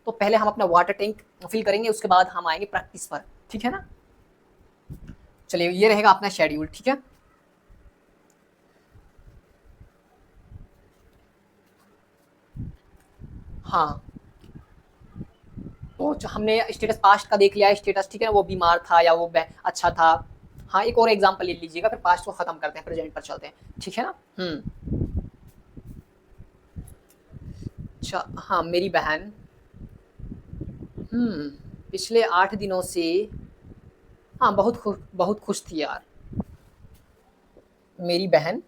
तो पहले हम अपना वाटर टैंक फिल करेंगे, उसके बाद हम आएंगे प्रैक्टिस पर, ठीक है ना। चलिए ये रहेगा अपना शेड्यूल, ठीक है। हाँ तो हमने स्टेटस पास्ट का देख लिया, स्टेटस, ठीक है ना, वो बीमार था या वो अच्छा था। हाँ एक और एग्जांपल ले लीजिएगा, फिर पास्ट को खत्म करते हैं, प्रेजेंट पर चलते हैं, ठीक है ना। अच्छा हाँ, मेरी बहन पिछले 8 दिनों से, हाँ बहुत खुश थी यार। मेरी बहन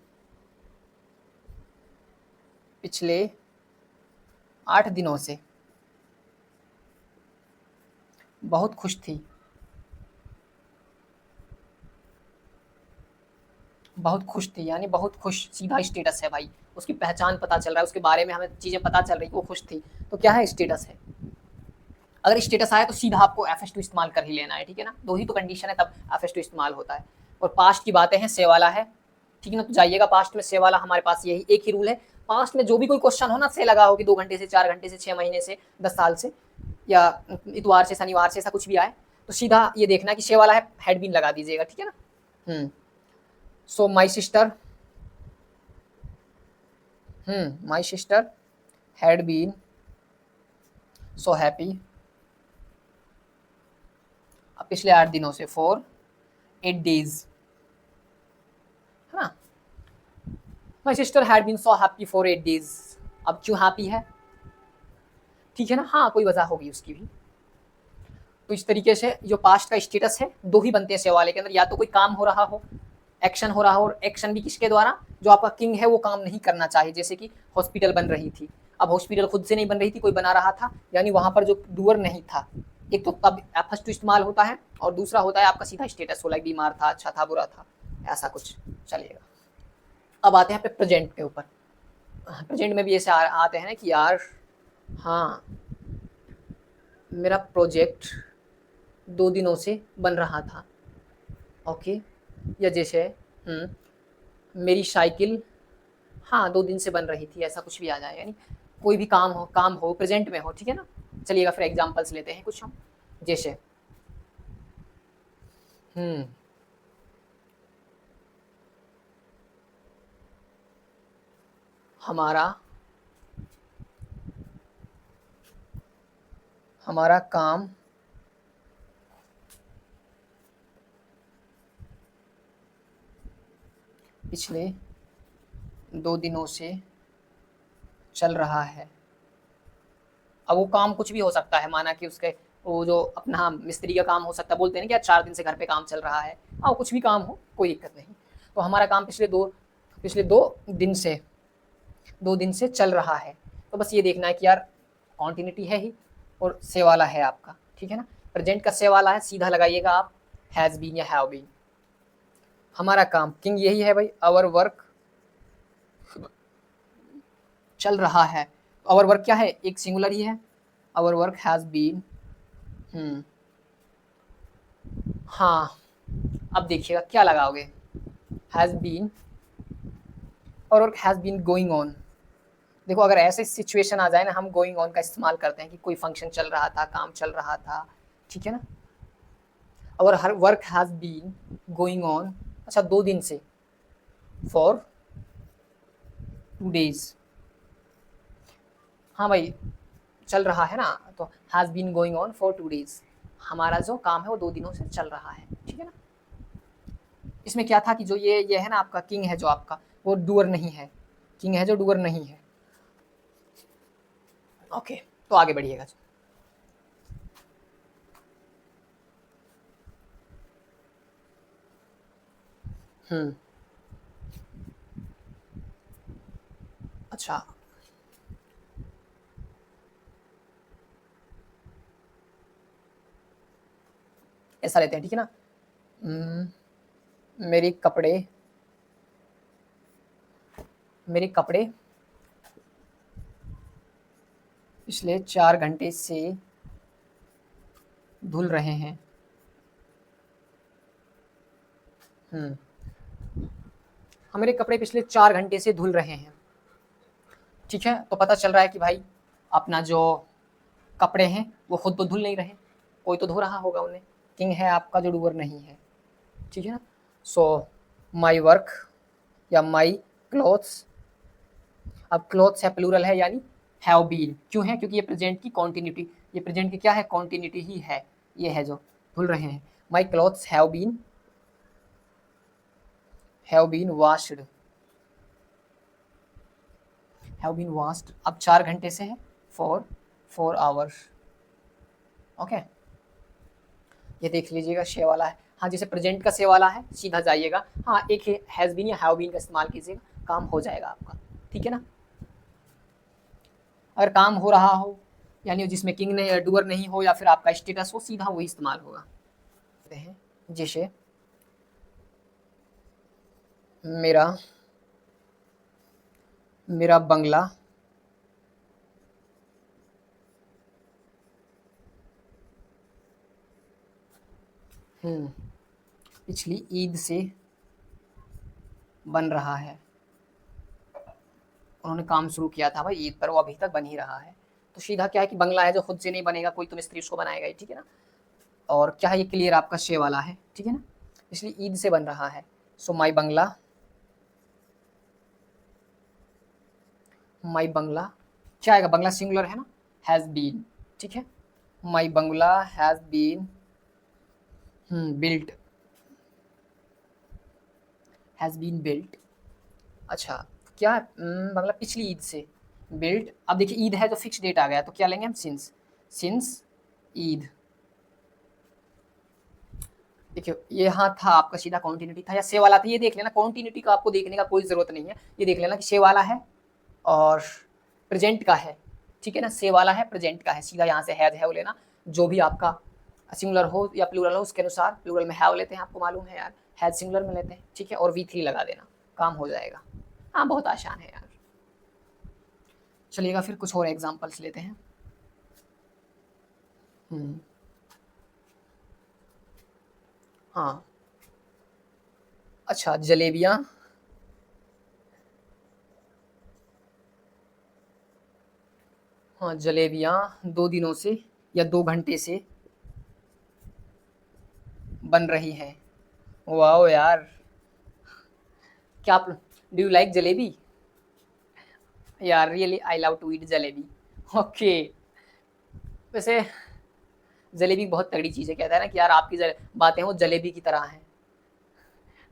पिछले 8 दिनों से बहुत खुश थी। बहुत खुश थी यानी बहुत खुश, सीधा स्टेटस है भाई। उसकी पहचान पता चल रहा है, उसके बारे में हमें चीज़ें पता चल रही वो खुश थी, तो क्या है, स्टेटस है। अगर स्टेटस आया तो सीधा आपको FS2 इस्तेमाल कर ही लेना है, ठीक है ना। दो ही तो कंडीशन है तब FS2 इस्तेमाल होता है। और पास्ट की बातें हैं, से वाला है, ठीक है ना। तो जाइएगा पास्ट में, से वाला हमारे पास यही एक ही रूल है। पास्ट में जो भी कोई क्वेश्चन हो ना, से लगा हो कि 2 घंटे से, 4 घंटे से, 6 महीने से, 10 साल से, या इतवार से, शनिवार से, ऐसा कुछ भी आए, तो सीधा ये देखना कि से वाला है, हेड बीन लगा दीजिएगा, ठीक है ना। So my sister had been so happy। अब पिछले 8 दिनों से, फॉर 8 days, है ना। My sister had been so happy for 8 days। अब क्यों हैप्पी है, ठीक है ना। हाँ कोई वजह होगी उसकी भी। तो इस तरीके से जो पास्ट का स्टेटस है, दो ही बनते हैं से वाले के अंदर, या तो कोई काम हो रहा हो, एक्शन हो रहा हो, और एक्शन भी किसके द्वारा, जो आपका किंग है वो काम नहीं करना चाहिए। जैसे कि हॉस्पिटल बन रही थी, अब हॉस्पिटल खुद से नहीं बन रही थी, कोई बना रहा था, यानी वहां पर जो डूअर नहीं था। एक तो तब फर्स्ट इस्तेमाल होता है, और दूसरा होता है आपका सीधा स्टेटस, हो लाइक बीमार था, अच्छा था, बुरा था, ऐसा कुछ चलेगा। अब आते हैं प्रेजेंट के ऊपर। प्रेजेंट में भी ऐसे आते हैं कि यार हाँ मेरा प्रोजेक्ट 2 दिनों से बन रहा था, ओके। या जैसे मेरी साइकिल हाँ 2 दिन से बन रही थी, ऐसा कुछ भी आ जाए, यानी कोई भी काम हो प्रेजेंट में हो, ठीक है ना। चलिएगा फिर एग्जांपल्स लेते हैं कुछ हम। जैसे हम्म हमारा हमारा काम पिछले 2 दिनों से चल रहा है। अब वो काम कुछ भी हो सकता है, माना कि उसके वो जो अपना मिस्त्री का काम हो सकता है, बोलते हैं ना कि आज 4 दिन से घर पे काम चल रहा है, हाँ कुछ भी काम हो, कोई दिक्कत नहीं। तो हमारा काम पिछले 2 दिन से चल रहा है। तो बस ये देखना है कि यार कॉन्टिन्यूटी है ही, और से वाला है आपका, ठीक है ना। प्रेजेंट का से वाला है, सीधा लगाइएगा आप, हैज़ बीन या हैव बीन। हमारा काम, किंग यही है भाई, आवर वर्क चल रहा है। आवर वर्क क्या है, एक सिंगुलर ही है, आवर वर्क हैज़ बीन। हाँ अब देखिएगा क्या लगाओगे, हैज़ बीन, और work has been going on. देखो अगर ऐसे सिचुएशन आ जाए ना, हम गोइंग ऑन का इस्तेमाल करते हैं कि कोई फंक्शन चल रहा था, काम चल रहा था, ठीक है ना। और हर work has been going on, अच्छा 2 दिन से, फॉर 2 days। हाँ भाई चल रहा है ना, तो has been going on for 2 days। हमारा जो काम है वो 2 दिनों से चल रहा है, ठीक है ना। इसमें क्या था कि जो ये है ना आपका किंग है, जो आपका वो डूअर नहीं है, किंग है जो डूअर नहीं है, ओके। तो आगे बढ़िएगा। हम्म अच्छा ऐसा लेते हैं, ठीक है ना। मेरे कपड़े पिछले 4 घंटे से धुल रहे हैं। हमारे कपड़े पिछले 4 घंटे से धुल रहे हैं, ठीक है। तो पता चल रहा है कि भाई अपना जो कपड़े हैं वो खुद तो धुल नहीं रहे, कोई तो धो रहा होगा उन्हें। किंग है आपका, जो डूअर नहीं है, ठीक है ना। सो माई वर्क या माई क्लोथ्स, अब क्लोथ्स है प्लूरल है, यानी हैव बीन। क्यों है? क्योंकि ये प्रेजेंट की कॉन्टिन्यूटी, ये प्रेजेंट की क्या है? कॉन्टिन्यूटी ही है, ये है जो धुल रहे हैं। My clothes have been washed, अब 4 घंटे से है, फॉर 4 आवर्स। ओके, ये देख लीजिएगा, शे वाला है। हाँ, जैसे प्रेजेंट का शे वाला है, सीधा जाइएगा। हाँ, एक हैज़ बीन या हैव बीन का इस्तेमाल कीजिएगा, काम हो जाएगा आपका, ठीक है ना। अगर काम हो रहा हो, यानी जिसमें किंग ने डूअर नहीं हो, या फिर आपका स्टेटस हो, सीधा वही इस्तेमाल होगा। जैसे मेरा बंगला पिछली ईद से बन रहा है। उन्होंने काम शुरू किया था भाई ईद पर, वो अभी तक बन ही रहा है। तो सीधा क्या है कि बंगला है जो खुद से नहीं बनेगा, कोई तो मिस्त्री उसको बनाएगा ही, ठीक है ना। और क्या है, ये क्लियर आपका शे वाला है, ठीक है ना, इसलिए ईद से बन रहा है। सो माई बंगला क्या आएगा? बंगला सिंगुलर है ना, हैज़ बीन, ठीक है। माई बंगला हैज़ बीन बिल्ट, अच्छा, क्या बंगला पिछली ईद से बिल्ट। अब देखिए ईद है तो फिक्स डेट आ गया, तो क्या लेंगे हम? सिंस ईद। देखिए यहाँ था आपका सीधा कॉन्टिन्यूटी था या से वाला था, ये देख लेना। कॉन्टिन्यूटी का आपको देखने का कोई ज़रूरत नहीं है, ये देख लेना कि से वाला है और प्रेजेंट का है, ठीक है ना। से वाला है, प्रेजेंट का है, सीधा यहाँ से हैव लेना। जो भी आपका सिंगुलर हो या प्लूरल हो उसके अनुसार, प्लूरल में हैव लेते हैं, आपको मालूम है यार, हैज सिंगुलर में लेते हैं, ठीक है। और V3 लगा देना, काम हो जाएगा। हाँ, बहुत आसान है यार। चलिएगा फिर कुछ और एग्जांपल्स लेते हैं। हाँ, अच्छा, जलेबियाँ हाँ, जलेबियाँ 2 दिनों से या 2 घंटे से बन रही हैं। वाओ यार, क्या आप डू यू लाइक जलेबी? यार really I love to eat jalebi. Okay, वैसे जलेबी बहुत तगड़ी चीज़ है। कहता है ना कि यार आपकी बातें वो जलेबी की तरह हैं,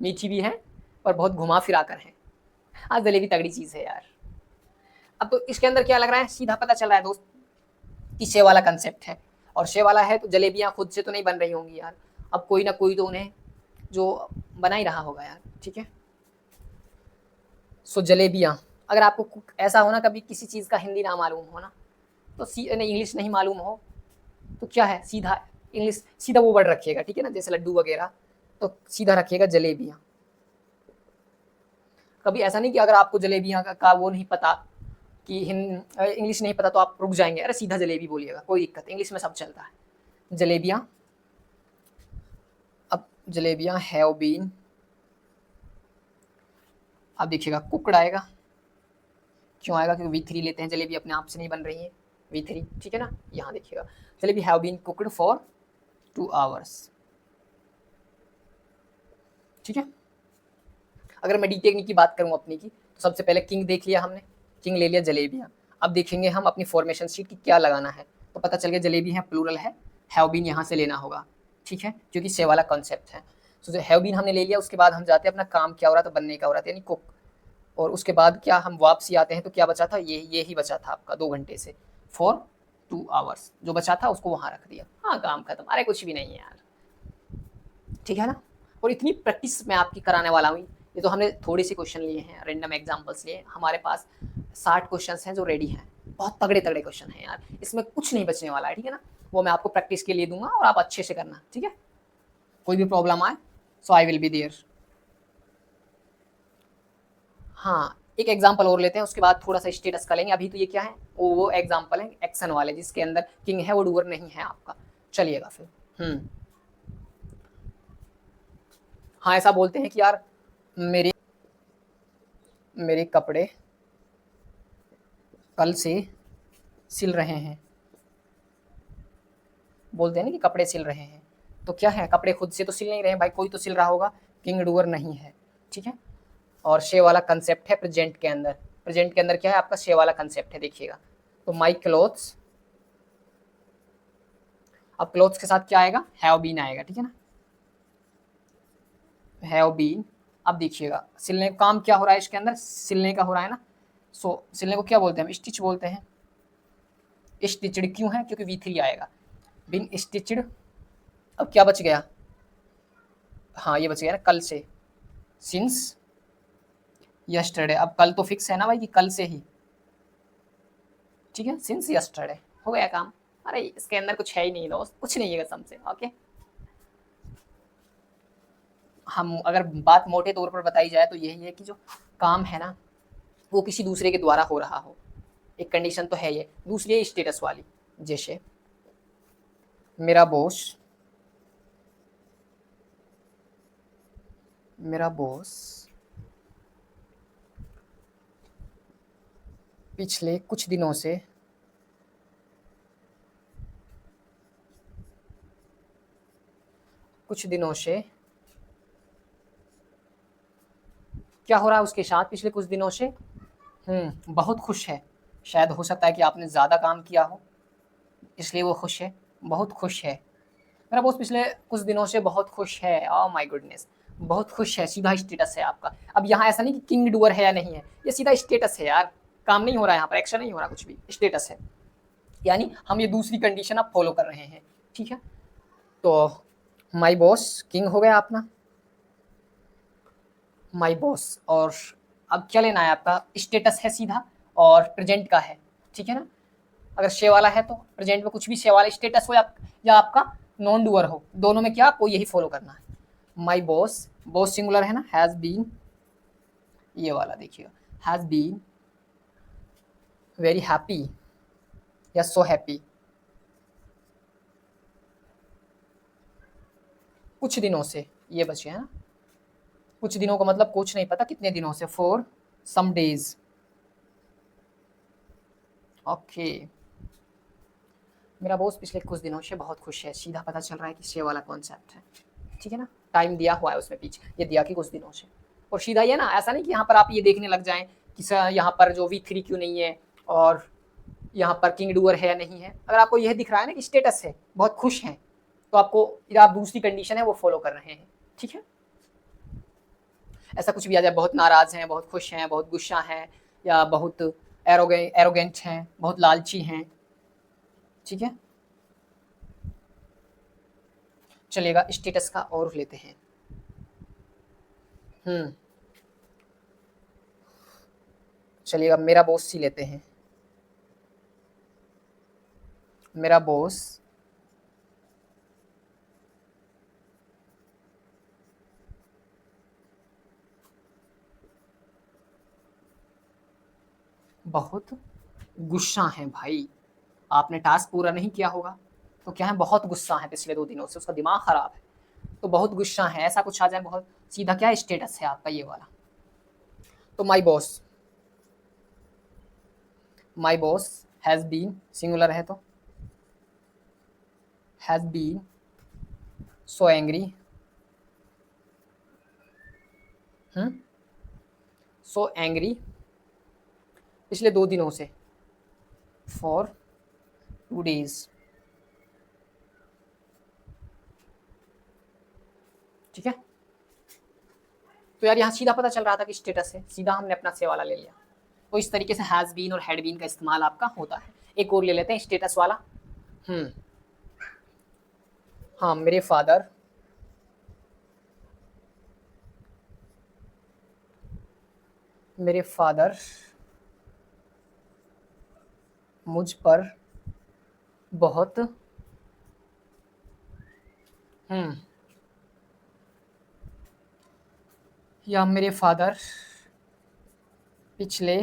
मीठी भी हैं और बहुत घुमा फिरा कर हैं। हाँ, जलेबी तगड़ी चीज़ है यार। अब तो इसके अंदर क्या लग रहा है, सीधा पता चल रहा है दोस्त कि शे वाला कंसेप्ट है, और शे वाला है तो जलेबियाँ खुद से तो नहीं बन रही होंगी यार, अब कोई ना कोई तो उन्हें जो बना ही रहा होगा यार, ठीक है। सो जलेबियाँ, अगर आपको ऐसा हो ना कभी किसी चीज़ का हिंदी ना मालूम हो ना, तो इंग्लिश नहीं मालूम हो, तो क्या है, सीधा इंग्लिश, सीधा वो वर्ड रखिएगा, ठीक है ना, जैसे लड्डू वगैरह, तो सीधा रखिएगा जलेबियाँ। कभी ऐसा नहीं कि अगर आपको जलेबियाँ का वो नहीं पता कि इंग्लिश नहीं पता तो आप रुक जाएंगे, अरे सीधा जलेबी बोलिएगा, कोई दिक्कत, इंग्लिश में सब चलता है। जलेबियाँ, अब जलेबियाँ हैव बीन, अब देखिएगा कुकड आएगा। क्यों आएगा? क्योंकि V3 लेते हैं, जलेबी अपने आप से नहीं बन रही है, V3, ठीक है ना। यहाँ देखिएगा, jalebi have been cooked for 2 hours, ठीक है। अगर मैं डी टेक्निक की बात करूँ अपनी की, तो सबसे पहले किंग देख लिया हमने, किंग ले लिया जलेबियाँ। अब देखेंगे हम अपनी फॉर्मेशन शीट की क्या लगाना है, तो पता चल गया जलेबी है प्लूरल है, हैव बीन यहाँ से लेना होगा, ठीक है, क्योंकि से वाला कॉन्सेप्ट है। तो जो हैव बीन हमने ले लिया, उसके बाद हम जाते हैं अपना काम क्या हो रहा था, बनने का हो रहा था, यानी कुक। और उसके बाद क्या हम वापसी आते हैं, तो क्या बचा था, ये ही बचा था आपका 2 घंटे से, फॉर 2 आवर्स, जो बचा था उसको वहाँ रख दिया। हाँ, काम खत्म, अरे कुछ भी नहीं है यार, ठीक है ना। और इतनी प्रैक्टिस मैं आपकी कराने वाला हूँ। ये तो हमने थोड़े से क्वेश्चन लिए हैं, रैंडम एग्जांपल्स लिए, हमारे पास 60 क्वेश्चंस हैं जो रेडी हैं, बहुत तगड़े तगड़े क्वेश्चन हैं यार, इसमें कुछ नहीं बचने वाला है, ठीक है ना। वो मैं आपको प्रैक्टिस के लिए दूंगा और आप अच्छे से करना, ठीक है। कोई भी प्रॉब्लम आए सो आई विल बी देयर। हाँ, एक एग्जांपल और लेते हैं, उसके बाद थोड़ा सा स्टेटस का लेंगे। अभी तो ये क्या है, वो एग्जांपल है एक्शन वाले, जिसके अंदर किंग है वो डूअर नहीं है आपका। चलिएगा फिर। हाँ, ऐसा बोलते हैं कि यार मेरे मेरे कपड़े कल से सिल रहे हैं। बोलते हैं ना कि कपड़े सिल रहे हैं, तो क्या है, कपड़े खुद से तो सिल नहीं रहे हैं भाई, कोई तो सिल रहा होगा, किंग डूअर नहीं है। ठीक है, और शे वाला कंसेप्ट है प्रेजेंट के अंदर। प्रेजेंट के अंदर क्या है आपका, शे वाला कंसेप्ट है, देखिएगा। तो माई क्लोथ्स, अब क्लोथ्स के साथ क्या आएगा, हैव बीन आएगा। ठीक है ना, हैव बीन। अब देखिएगा सिलने का काम क्या हो रहा है इसके अंदर, सिलने का हो रहा है ना। सो सिलने को क्या बोलते हैं हम, स्टिच बोलते हैं। स्टिचड क्यों है, क्योंकि V3 आएगा, बीन स्टिचड। अब क्या बच गया, हाँ ये बच गया ना, कल से, सिंस यस्टरडे। अब कल तो फिक्स है ना भाई कि कल से ही, ठीक है, सिंस यस्टरडे हो गया काम। अरे इसके अंदर कुछ है ही नहीं दोस्त, कुछ नहीं है कसम से। ओके, हम अगर बात मोटे तौर पर बताई जाए तो यही है कि जो काम है ना वो किसी दूसरे के द्वारा हो रहा हो, एक कंडीशन तो है ये। दूसरी है स्टेटस वाली, जैसे मेरा बॉस, मेरा बॉस पिछले कुछ दिनों से क्या हो रहा है उसके साथ, पिछले कुछ दिनों से बहुत खुश है। शायद हो सकता है कि आपने ज़्यादा काम किया हो, इसलिए वो खुश है, बहुत खुश है। मेरा बॉस पिछले कुछ दिनों से बहुत खुश है। ओह माय गुडनेस, बहुत खुश है, सीधा स्टेटस है आपका। अब यहाँ ऐसा नहीं कि किंग डूअर है या नहीं है, ये सीधा स्टेटस है यार, काम नहीं हो रहा है यहाँ पर, एक्शन नहीं हो रहा, कुछ भी स्टेटस है। यानी हम ये दूसरी कंडीशन अब फॉलो कर रहे हैं। ठीक है, तो माई बॉस किंग हो गया अपना, माई बॉस। और अब क्या लेना है आपका, स्टेटस है सीधा, और प्रेजेंट का है। ठीक है ना, अगर शे वाला है तो प्रेजेंट में कुछ भी शे वाला स्टेटस हो या आपका नॉन डूअर हो, दोनों में क्या आपको यही फॉलो करना है। माई बॉस, बॉस सिंगुलर है ना, हैज बीन, ये वाला देखिएगा, हैज बीन वेरी हैप्पी या सो हैप्पी, कुछ दिनों से, ये बचे है ना। कुछ दिनों का मतलब कुछ नहीं पता कितने दिनों से, फॉर सम डेज। ओके, मेरा बॉस पिछले कुछ दिनों से बहुत खुश है, सीधा पता चल रहा है कि शे वाला कॉन्सेप्ट है। ठीक है ना, टाइम दिया हुआ है उसमें पीछे, ये दिया कि कुछ दिनों से, और सीधा ये ना, ऐसा नहीं कि यहाँ पर आप ये देखने लग जाएं कि यहाँ पर जो V3 क्यों नहीं है और यहाँ पर किंग डूअर है या नहीं है। अगर आपको यह दिख रहा है ना कि स्टेटस है, बहुत खुश हैं, तो आपको आप दूसरी कंडीशन है वो फॉलो कर रहे हैं। ठीक है, ऐसा कुछ भी आ जाए, बहुत नाराज हैं, बहुत खुश हैं, बहुत गुस्सा हैं, या बहुत एरोगेंट हैं, बहुत लालची हैं। ठीक है, चलेगा, स्टेटस का और लेते हैं। चलिएगा, मेरा बॉस सी लेते हैं। मेरा बॉस बहुत गुस्सा है भाई, आपने टास्क पूरा नहीं किया होगा, तो क्या है, बहुत गुस्सा है, पिछले 2 दिनों से उसका दिमाग खराब है, तो बहुत गुस्सा है, ऐसा कुछ आ जाए बहुत, सीधा क्या स्टेटस है आपका, ये वाला। तो my boss has been, singular है तो has been so angry, so angry पिछले 2 दिनों से, फॉर 2 days। ठीक है, तो यार यहाँ सीधा पता चल रहा था कि स्टेटस है, सीधा हमने अपना से वाला ले लिया। तो इस तरीके से हैज़ बीन और हैड बीन का इस्तेमाल आपका होता है। एक और ले लेते हैं स्टेटस वाला। हाँ, मेरे फादर मुझ पर बहुत या मेरे फादर पिछले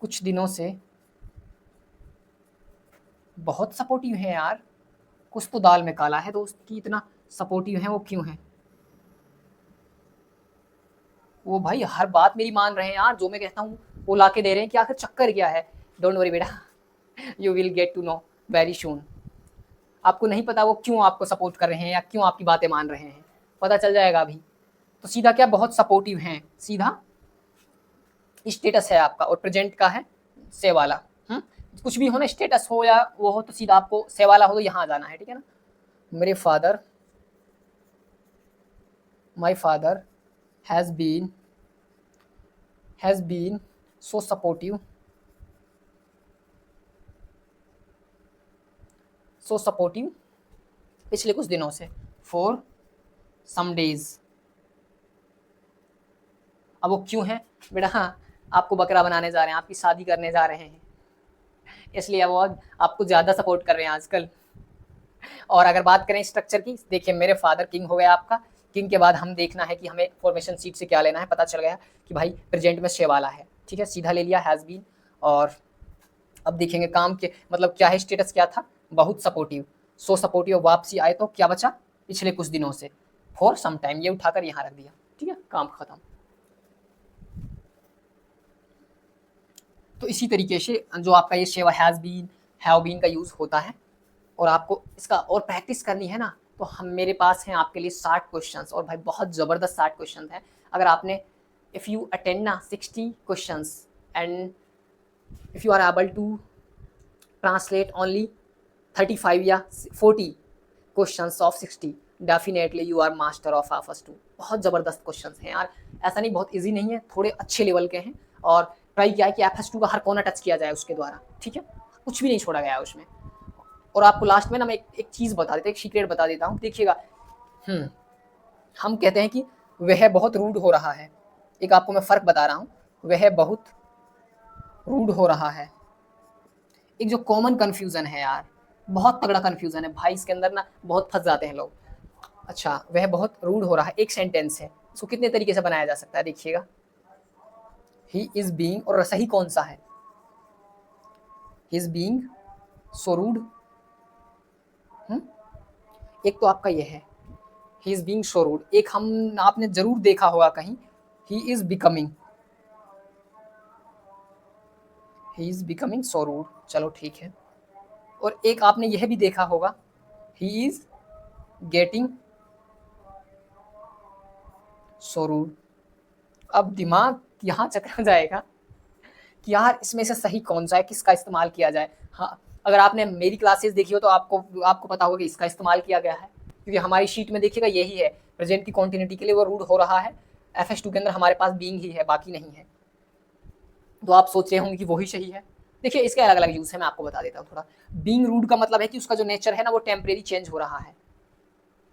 कुछ दिनों से बहुत सपोर्टिव है यार। कुछ तो दाल में काला है दोस्त कि इतना सपोर्टिव है, वो क्यों है? वो भाई हर बात मेरी मान रहे हैं यार, जो मैं कहता हूँ वो ला के दे रहे हैं कि आखिर चक्कर क्या है। डोंट वरी बेटा, you will get to know very soon. आपको नहीं पता वो क्यों आपको सपोर्ट कर रहे हैं या क्यों आपकी बातें मान रहे हैं, पता चल जाएगा अभी। तो सीधा क्या, बहुत सपोर्टिव हैं, सीधा स्टेटस है आपका और प्रेजेंट का है से वाला। कुछ भी हो ना, स्टेटस हो या वो हो, तो सीधा आपको से वाला हो तो यहाँ जाना है, ठीक है ना। मेरे father, my father has been so supportive, पिछले कुछ दिनों से, फॉर सम डेज। अब वो क्यों है बेटा? हाँ, आपको बकरा बनाने जा रहे हैं, आपकी शादी करने जा रहे हैं, इसलिए वो आपको ज़्यादा सपोर्ट कर रहे हैं आजकल। और अगर बात करें स्ट्रक्चर की, देखिए मेरे फादर किंग हो गया आपका। किंग के बाद हम देखना है कि हमें फॉर्मेशन सीट से क्या लेना है। पता चल गया कि भाई प्रेजेंट में शे वाला है, ठीक है, सीधा ले लिया हैज़ बीन। और अब देखेंगे काम के मतलब क्या है, स्टेटस क्या था, बहुत सपोर्टिव, सो सपोर्टिव। वापसी आए तो क्या बचा, पिछले कुछ दिनों से, फॉर सम टाइम, ये उठाकर यहाँ रख दिया, ठीक है, काम खत्म। तो इसी तरीके से जो आपका ये शेवा हैज़ बीन, हैव बीन का यूज़ होता है। और आपको इसका और प्रैक्टिस करनी है ना, तो हम मेरे पास हैं आपके लिए 60 क्वेश्चंस, और भाई बहुत ज़बरदस्त 60 क्वेश्चंस हैं। अगर आपने इफ़ यू अटेंड ना 60 questions and if you are able to translate only 35 या 40 questions of 60, definitely you are master of FS2। बहुत ज़बरदस्त क्वेश्चंस हैं यार, ऐसा नहीं बहुत इजी नहीं है, थोड़े अच्छे लेवल के हैं। और ट्राई किया है कि FS2 का हर कोना टच किया जाए उसके द्वारा, ठीक है, कुछ भी नहीं छोड़ा गया है उसमें। और आपको लास्ट में ना मैं एक चीज़ बता देता हूँ, एक सीक्रेट बता देता हूँ, देखिएगा। हम कहते हैं कि वह बहुत रूड हो रहा है, एक आपको मैं फ़र्क बता रहा हूँ, वह बहुत रूड हो रहा है। एक जो कॉमन कन्फ्यूज़न है यार, बहुत तगड़ा कन्फ्यूज़न है भाई, इसके अंदर ना बहुत फंस जाते हैं लोग। अच्छा, वह बहुत रूड हो रहा है, एक सेंटेंस है, इसको कितने तरीके से बनाया जा सकता है, देखिएगा। ही इज़ बीइंग, और सही कौन सा है, he is being so rude. एक तो आपका ये है, he is being so rude. एक हम आपने ज़रूर देखा होगा कहीं, he is becoming so rude, चलो ठीक है। और एक आपने यह भी देखा होगा, he is getting so rude. अब दिमाग यहाँ चकरा जाएगा कि यार इसमें से सही कौन सा है, किसका इस्तेमाल किया जाए। हाँ, अगर आपने मेरी क्लासेस देखी हो तो आपको पता होगा कि इसका इस्तेमाल किया गया है, क्योंकि हमारी शीट में देखिएगा यही है, प्रेजेंट की कॉन्टिन्यूटी के लिए वो रूड हो रहा है। FS2 के अंदर हमारे पास बीइंग ही है, बाकी नहीं है। तो आप सोच रहे होंगे कि वही सही है। देखिए इसके अलग अलग यूज़ है, मैं आपको बता देता हूँ थोड़ा। बीइंग रूड का मतलब है कि उसका जो नेचर है ना वो टेम्परेरी चेंज हो रहा है।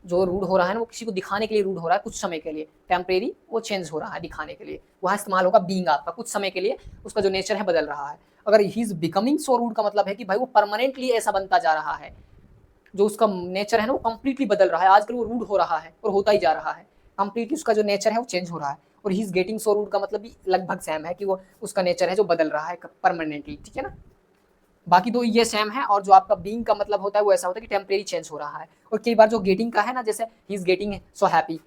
जो रूड हो रहा है ना वो किसी को दिखाने के लिए रूड हो रहा है, कुछ समय के लिए, टेम्परेरी वो चेंज हो रहा है दिखाने के लिए, वहाँ इस्तेमाल होगा बीइंग आपका, कुछ समय के लिए उसका जो नेचर है बदल रहा है। अगर he is becoming so rude का मतलब है कि भाई वो परमानेंटली ऐसा बनता जा रहा है, जो उसका नेचर है ना वो कंप्लीटली बदल रहा है, आजकल वो रूड हो रहा है और होता ही जा रहा है, कंप्लीटली उसका जो नेचर है वो चेंज हो रहा है। और he is getting so rude का मतलब भी लगभग सेम है कि वो उसका नेचर है जो बदल रहा है परमानेंटली, ठीक है ना। बाकी दो ये सेम है, और जो आपका बीइंग का मतलब होता है वो ऐसा होता है कि टेम्परेरी चेंज हो रहा है। और कई बार जो गेटिंग का है ना, जैसे ही इज गेटिंग सो हैप्पी,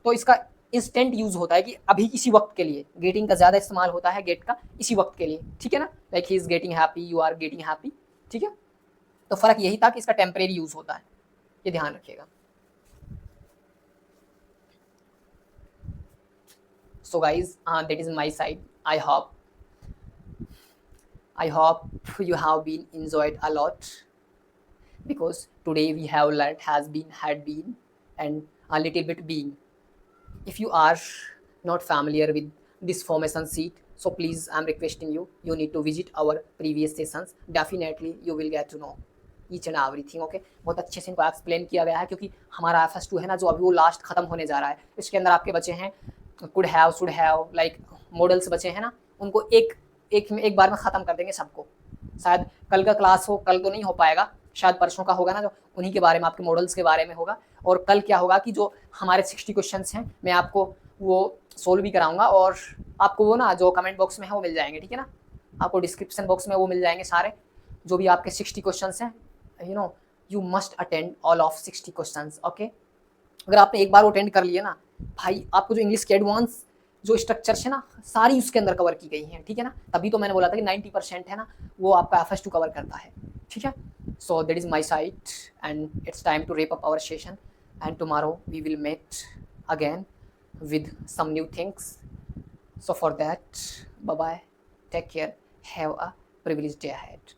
तो इसका इंस्टेंट यूज होता है कि अभी इसी वक्त के लिए, गेटिंग का ज़्यादा इस्तेमाल होता है गेट का इसी वक्त के लिए, ठीक है ना। Like he is getting happy, you are getting happy, ठीक है। तो फर्क यही था कि इसका टेम्परेरी यूज होता है, ये ध्यान रखिएगा। So guys, that is my side. I hope you have been enjoyed a lot, because today we have learned has been, had been, and a little bit being. If you are not familiar with this formation sheet, so please I'm requesting you need to visit our previous sessions. Definitely you will get to know each and everything. Okay, बहुत अच्छे से इनको एक्सप्लेन किया गया है, क्योंकि हमारा FS2 है ना जो अभी वो लास्ट खत्म होने जा रहा है। इसके अंदर आपके बचे हैं could have, should have, like models बचे हैं ना, उनको एक बार में ख़त्म कर देंगे सबको। शायद कल का क्लास हो, कल तो नहीं हो पाएगा, शायद परसों का होगा ना, जो उन्हीं के बारे में, आपके मॉडल्स के बारे में होगा। और कल क्या होगा कि जो हमारे 60 क्वेश्चंस हैं मैं आपको वो सोल्व भी कराऊंगा, और आपको वो ना जो कमेंट बॉक्स में है वो मिल जाएंगे, ठीक है ना, आपको डिस्क्रिप्शन बॉक्स में वो मिल जाएंगे सारे, जो भी आपके 60 क्वेश्चन हैं, you know, you must attend all of 60 question, okay. अगर आपने एक बार वो अटेंड कर लिया ना भाई, आपको जो इंग्लिश के एडवांस जो स्ट्रक्चर्स है ना सारी उसके अंदर कवर की गई हैं, ठीक है ना, तभी तो मैंने बोला था कि 90% है ना वो आपका FS2 कवर करता है, ठीक है। So that is my side and it's time to wrap up our session, and tomorrow we will met again with some new things. So for that, bye bye, take care, have a privileged day ahead.